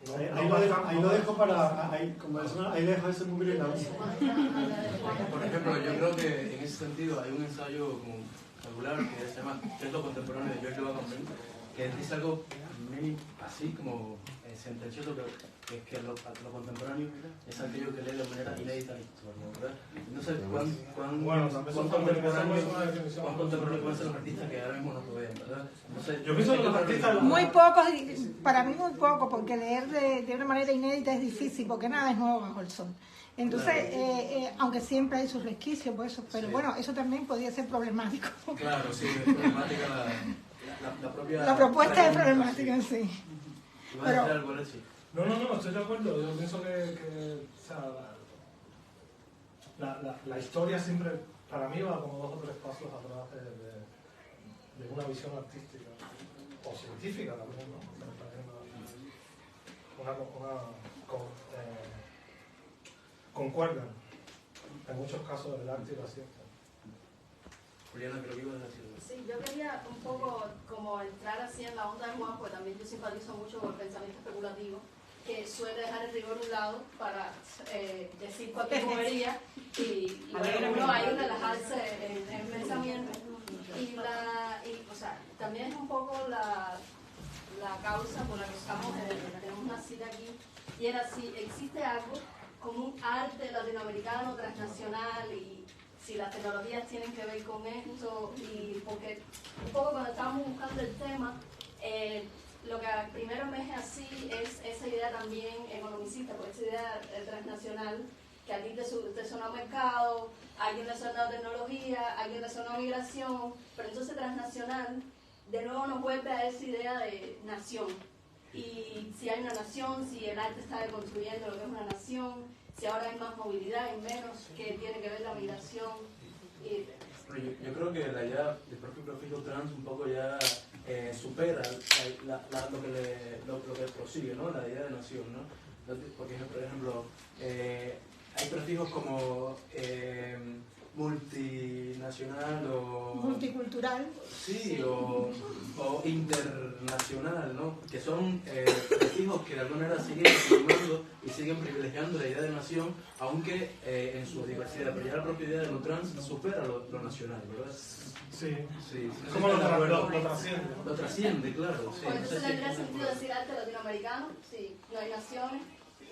No, ahí lo dejo para. Ahí dejo ese número en la vida. Por ejemplo, yo creo que en ese sentido hay un ensayo regular que se llama Teatro Contemporáneo de George Agamben, que dice algo así como sentencioso, que lo contemporáneo es aquello que lee de manera inédita la historia, ¿verdad? No sé cuán contemporáneo pueden ser los artistas que ahora mismo nos rodean, ¿verdad? No sé, yo pienso que los artistas... Muy pocos, para mí muy poco, porque leer de una manera inédita es difícil, porque nada es nuevo bajo el sol. Entonces, aunque siempre hay sus resquicios, pues eso, pero sí. Bueno, eso también podría ser problemático. Claro, sí, es problemática la propia... La propuesta es problemática, sí. Pero, no, estoy de acuerdo. Yo pienso que o sea, la historia siempre, para mí, va como 2 o 3 pasos atrás de una visión artística o científica también, ¿no? Concuerdan en muchos casos el arte y la ciencia. Juliana, creo que ibas a decir. Sí, yo quería un poco como entrar así en la onda de Juan, porque también yo simpatizo mucho con el pensamiento especulativo, que suele dejar el rigor a un lado para decir cualquier bobería y bueno, uno ahí relajarse en el pensamiento. O sea, también es un poco la causa por la que estamos, tenemos una cita aquí, y era si existe algo como un arte latinoamericano, transnacional, y si las tecnologías tienen que ver con esto, y porque un poco cuando estábamos buscando el tema, lo que primero emerge así es esa idea también economicista, porque esa idea transnacional, que aquí te suena mercado, a alguien le suena tecnología, a alguien le suena migración, pero entonces transnacional de nuevo nos vuelve a esa idea de nación. Y si hay una nación, si el arte está construyendo lo que es una nación, si ahora hay más movilidad, hay menos, que tiene que ver la migración. Yo creo que la idea del propio prefijo trans un poco ya supera lo que prosigue, ¿no? La idea de nación, ¿no? Porque, por ejemplo, hay prefijos como multinacional o... multicultural. Sí, o internacional, ¿no? Que son prefijos que de alguna manera siguen formando y siguen privilegiando la idea de nación, aunque en su diversidad. Pero ya la propia idea de lo trans supera lo nacional, ¿verdad? Sí. Sí. ¿Cómo lo trasciende? Lo trasciende, claro. Sí. Pues entonces tendría sentido decir arte latinoamericano, sí, no hay naciones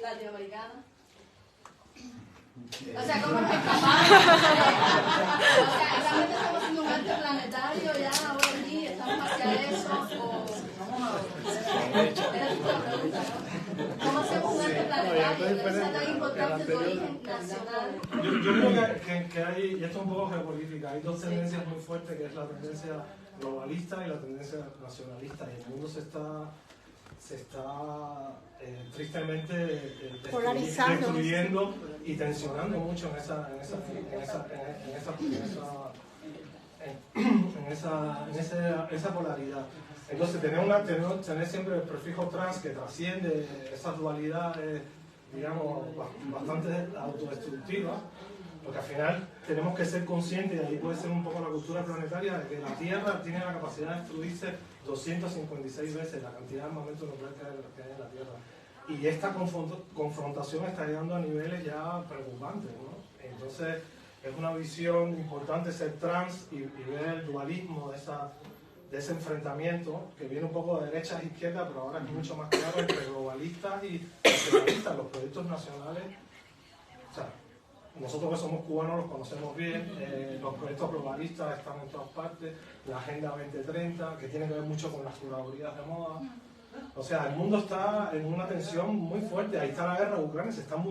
latinoamericanas. O sea, ¿cómo nos escapamos? O sea, ¿realmente estamos haciendo un arte planetario ya ahora aquí? ¿Estamos hacia eso? Era una pregunta, ¿no? ¿Cómo hacemos un arte planetario? ¿Es tan importante tu origen nacional? Yo creo que hay, y esto es un poco geopolítica, hay dos tendencias muy fuertes, que es la tendencia globalista y la tendencia nacionalista, y el mundo se está tristemente destruyendo y tensionando mucho en esa polaridad. Entonces tener siempre el prefijo trans que trasciende esa dualidad es, digamos, bastante autodestructiva, porque al final tenemos que ser conscientes, y ahí puede ser un poco la cultura planetaria, de que la Tierra tiene la capacidad de destruirse 256 veces la cantidad de armamento nuclear que hay en la Tierra. Y esta confrontación está llegando a niveles ya preocupantes, ¿no? Entonces es una visión importante ser trans y ver el dualismo de ese enfrentamiento, que viene un poco de derechas e izquierdas, pero ahora es mucho más claro entre globalistas y nacionalistas. Los proyectos nacionales, o sea, nosotros que somos cubanos los conocemos bien, los proyectos globalistas están en todas partes, la Agenda 2030, que tiene que ver mucho con las curadurías de moda. O sea, el mundo está en una tensión muy fuerte. Ahí está la guerra de Ucrania, se están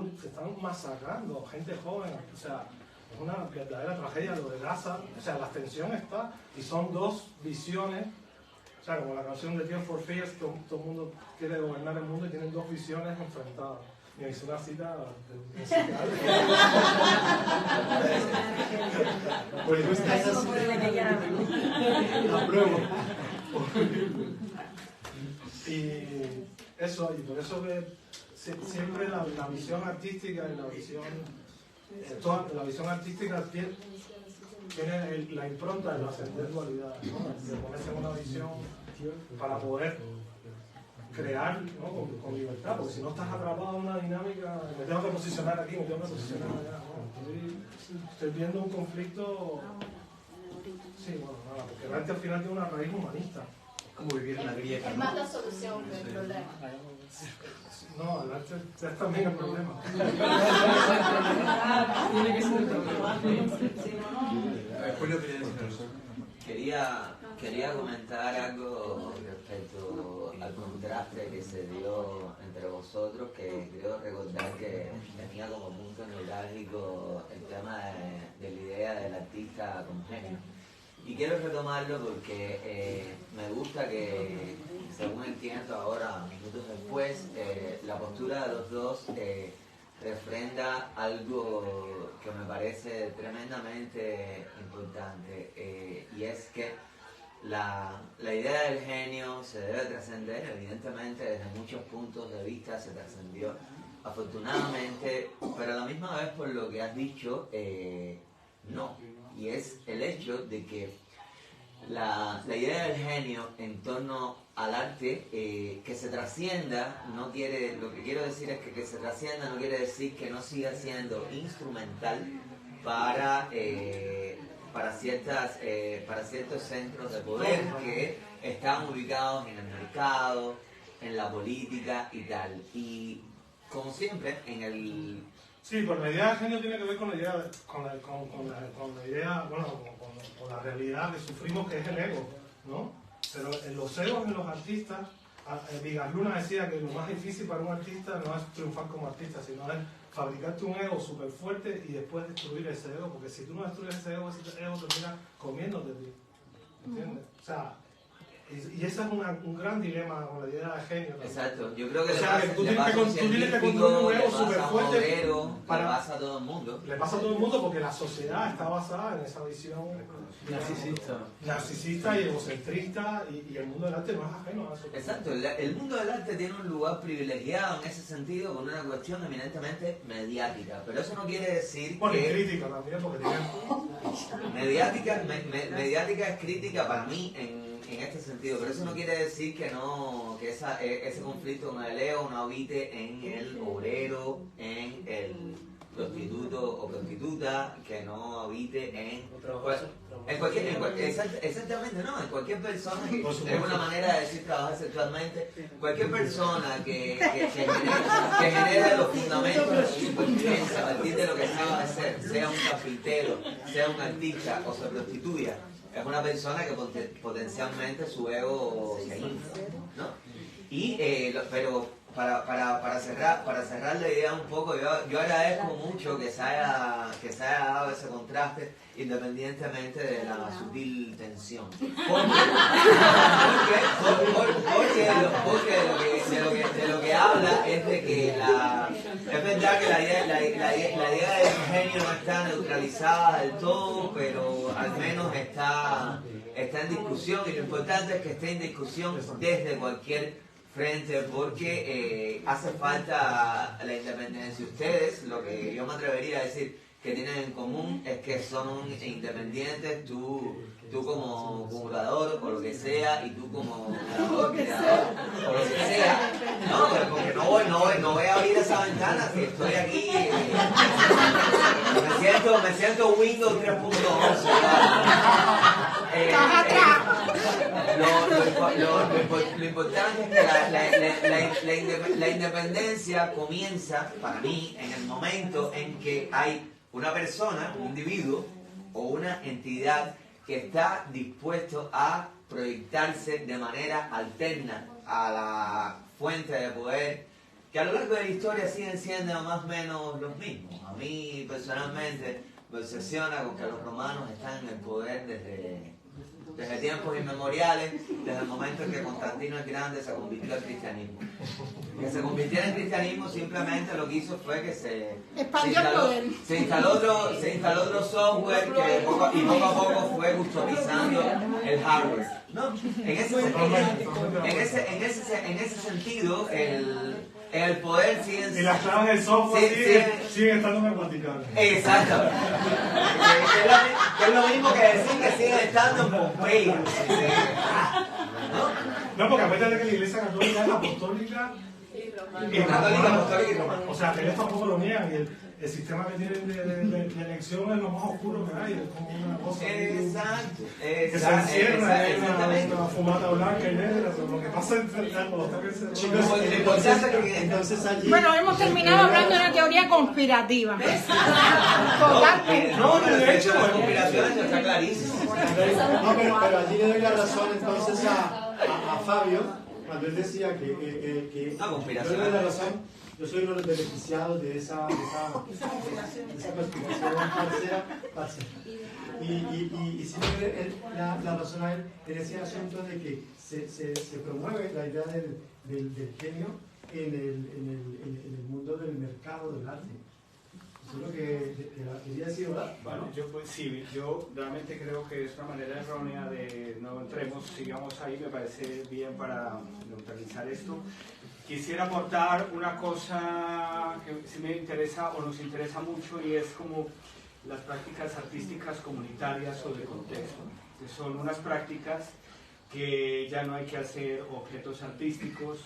masacrando gente joven. O sea, es una verdadera tragedia lo de Gaza. O sea, la tensión está, y son dos visiones. O sea, como la canción de Tears for Fears, todo el mundo quiere gobernar el mundo y tienen dos visiones enfrentadas. Me hizo una cita musical. Pues la pruebo. Y eso, y por eso que siempre la visión artística y la visión artística tiene la impronta de trascender dualidades, ¿no? De ponerse en una visión para poder crear, ¿no? con libertad, porque si no estás atrapado en una dinámica, me tengo que posicionar aquí, me tengo que posicionar allá, ¿no? Estoy viendo un conflicto, sí, bueno, nada, porque realmente al final tiene una raíz humanista. Como vivir en la grieta. Es más la solución que el problema. No, el arte es también el problema. Tiene que ser el problema. Julio quería decir algo. Quería comentar algo respecto al contraste que se dio entre vosotros, que creo recordar que tenía como punto neurálgico el tema de la idea del artista con genio. Y quiero retomarlo porque me gusta que, según entiendo ahora, minutos después, la postura de los dos refrenda algo que me parece tremendamente importante, y es que la idea del genio se debe trascender, evidentemente desde muchos puntos de vista se trascendió, afortunadamente, pero a la misma vez por lo que has dicho, no. Y es el hecho de que la idea del genio en torno al arte, que se trascienda, no quiere, lo que quiero decir es que se trascienda no quiere decir que no siga siendo instrumental para ciertos centros de poder que están ubicados en el mercado, en la política y tal. Y como siempre, en el... Sí, pues la idea del genio tiene que ver con la idea, con la idea, bueno, con la realidad que sufrimos, que es el ego, ¿no? Pero en los egos de los artistas, Vigas Luna decía que lo más difícil para un artista no es triunfar como artista, sino es fabricarte un ego súper fuerte y después destruir ese ego, porque si tú no destruyes ese ego termina comiéndote de ti, ¿entiendes? O sea, Y ese es un gran dilema con la idea de genio. ¿No? Exacto, yo creo que o sea, tú tienes que construir un nuevo súper fuerte. Le pasa a todo el mundo. Le pasa a todo el mundo porque la sociedad está basada en esa visión narcisista y egocentrista, y el mundo del arte no es ajeno a eso. Exacto, el mundo del arte tiene un lugar privilegiado en ese sentido con una cuestión eminentemente mediática, pero eso no quiere decir que... crítica también, porque mediática es crítica para mí en este sentido, pero eso no quiere decir que ese conflicto con el ego no habite en el obrero, en el prostituto o prostituta, que no habite en exactamente, no, en cualquier persona, que es una manera de decir trabajar sexualmente, cualquier persona que genere los fundamentos de su supervivencia a partir de lo que sabe hacer, sea un carpintero, sea un artista o se prostituya, es una persona que potencialmente su ego se infla, ¿no? Pero para cerrar la idea un poco, yo agradezco mucho que se haya dado ese contraste independientemente de la sutil tensión. Porque de lo que habla es de que es verdad que la idea del genio no está neutralizada del todo, pero al menos está en discusión, y lo importante es que esté en discusión desde cualquier frente, porque hace falta la independencia. Ustedes, lo que yo me atrevería a decir que tienen en común es que son independientes, tú como curador o lo que sea, y tú como creador o lo que sea. No, pero porque no voy a abrir esa ventana, que estoy aquí. Me siento Windows 3.11. Lo importante es que la independencia comienza, para mí, en el momento en que hay una persona, un individuo o una entidad que está dispuesto a proyectarse de manera alterna a la fuente de poder, que a lo largo de la historia siguen siendo más o menos los mismos. A mí, personalmente, me obsesiona con que los romanos están en el poder desde tiempos inmemoriales, desde el momento en que Constantino el Grande se convirtió al cristianismo. Que se convirtiera en cristianismo simplemente lo que hizo fue que se instaló otro software que poco a poco fue customizando el hardware. ¿No? En ese sentido, el poder sigue... Y las claves del software siguen estando en el Vaticano. Exacto. Que es lo mismo que decir que siguen estando en Pompeya. No, porque acuérdate que la Iglesia Católica es apostólica y romana. O sea, ellos tampoco lo niegan. Y el sistema que tienen de elección es lo más oscuro que hay. Es como una cosa que se encierra en una fumata blanca y negra. Lo que pasa entre Bueno, hemos terminado hablando de una teoría conspirativa. No, de hecho, la conspiración está clarísima. No, pero allí le doy la razón entonces a Fabio, cuando él decía que yo le doy la razón. Yo soy uno de los beneficiados de esa conspiración parcial. Y sí la razón a él en ese asunto de que se promueve la idea del genio en el mundo del mercado del arte. Eso es lo que quería decir, ¿verdad? Bueno, yo realmente creo que es una manera errónea de no entremos, sigamos ahí, me parece bien para neutralizar esto. Quisiera aportar una cosa que sí me interesa o nos interesa mucho, y es como las prácticas artísticas comunitarias o de contexto, que son unas prácticas que ya no hay que hacer objetos artísticos,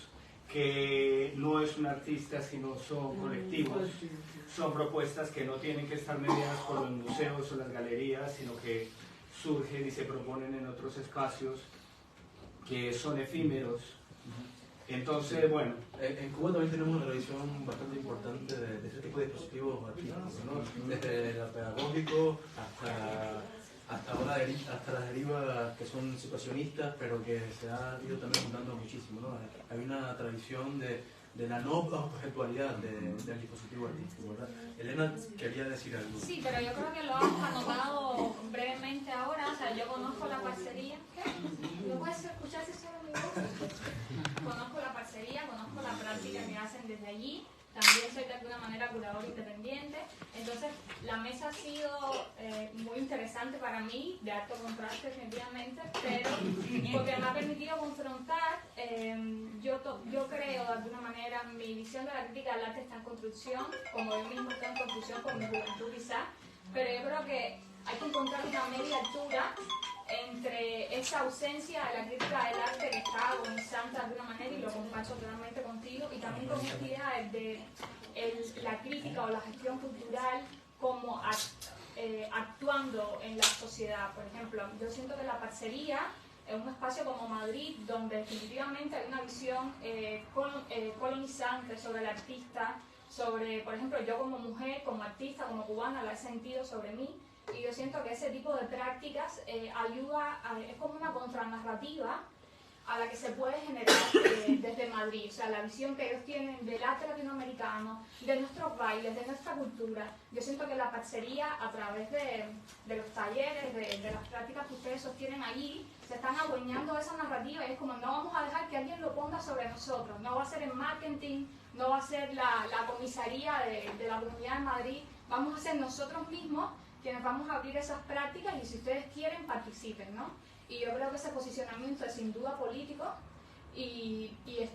que no es un artista sino son colectivos, son propuestas que no tienen que estar mediadas por los museos o las galerías, sino que surgen y se proponen en otros espacios que son efímeros. Entonces, bueno, en Cuba también tenemos una tradición bastante importante de ese tipo de dispositivos artísticos, ¿no? Desde el pedagógico hasta las derivas que son situacionistas, pero que se ha ido también juntando muchísimo, ¿no? Hay una tradición de de la no objetualidad del dispositivo artístico, ¿verdad? Elena quería decir algo. Sí, pero yo creo que lo has anotado brevemente ahora. O sea, yo conozco la parcería. ¿Qué? ¿No puedes escuchar si solo mi voz? Conozco la parcería, conozco la práctica que hacen desde allí. También soy de alguna manera curador independiente. Entonces, la mesa ha sido muy interesante para mí, de alto contraste definitivamente, pero porque me ha permitido confrontar, yo creo de alguna manera, mi visión de la crítica del arte está en construcción, como yo mismo estoy en construcción con mi juventud quizás, pero yo creo que hay que encontrar una media altura entre esa ausencia de la crítica del arte que está agonizante de alguna manera, y lo comparto totalmente contigo, y también con esta idea de la crítica o la gestión cultural como actuando en la sociedad. Por ejemplo, yo siento que la parcería es un espacio como Madrid, donde definitivamente hay una visión colonizante sobre el artista, sobre, por ejemplo, yo como mujer, como artista, como cubana, la he sentido sobre mí. Y yo siento que ese tipo de prácticas ayuda, es como una contranarrativa a la que se puede generar desde Madrid. O sea, la visión que ellos tienen del arte latinoamericano, de nuestros bailes, de nuestra cultura. Yo siento que la parcería, a través de los talleres, de las prácticas que ustedes sostienen allí, se están adueñando de esa narrativa, y es como no vamos a dejar que alguien lo ponga sobre nosotros. No va a ser el marketing, no va a ser la comisaría de la Comunidad de Madrid, vamos a ser nosotros mismos quienes vamos a abrir esas prácticas, y si ustedes quieren, participen, ¿no? Y yo creo que ese posicionamiento es sin duda político y es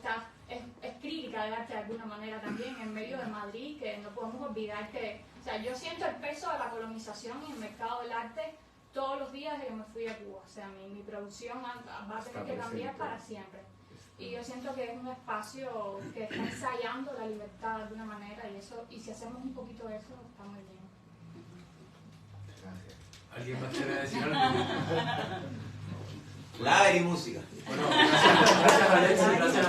crítica del arte de alguna manera también en medio de Madrid, que no podemos olvidar que, o sea, yo siento el peso de la colonización y el mercado del arte todos los días desde que me fui a Cuba. O sea, mi producción va a tener que cambiar para siempre. Y yo siento que es un espacio que está ensayando la libertad de alguna manera, y si hacemos un poquito de eso, está muy bien. ¿Alguien más quiere decir algo? Lager y música. Bueno, gracias Alexis, gracias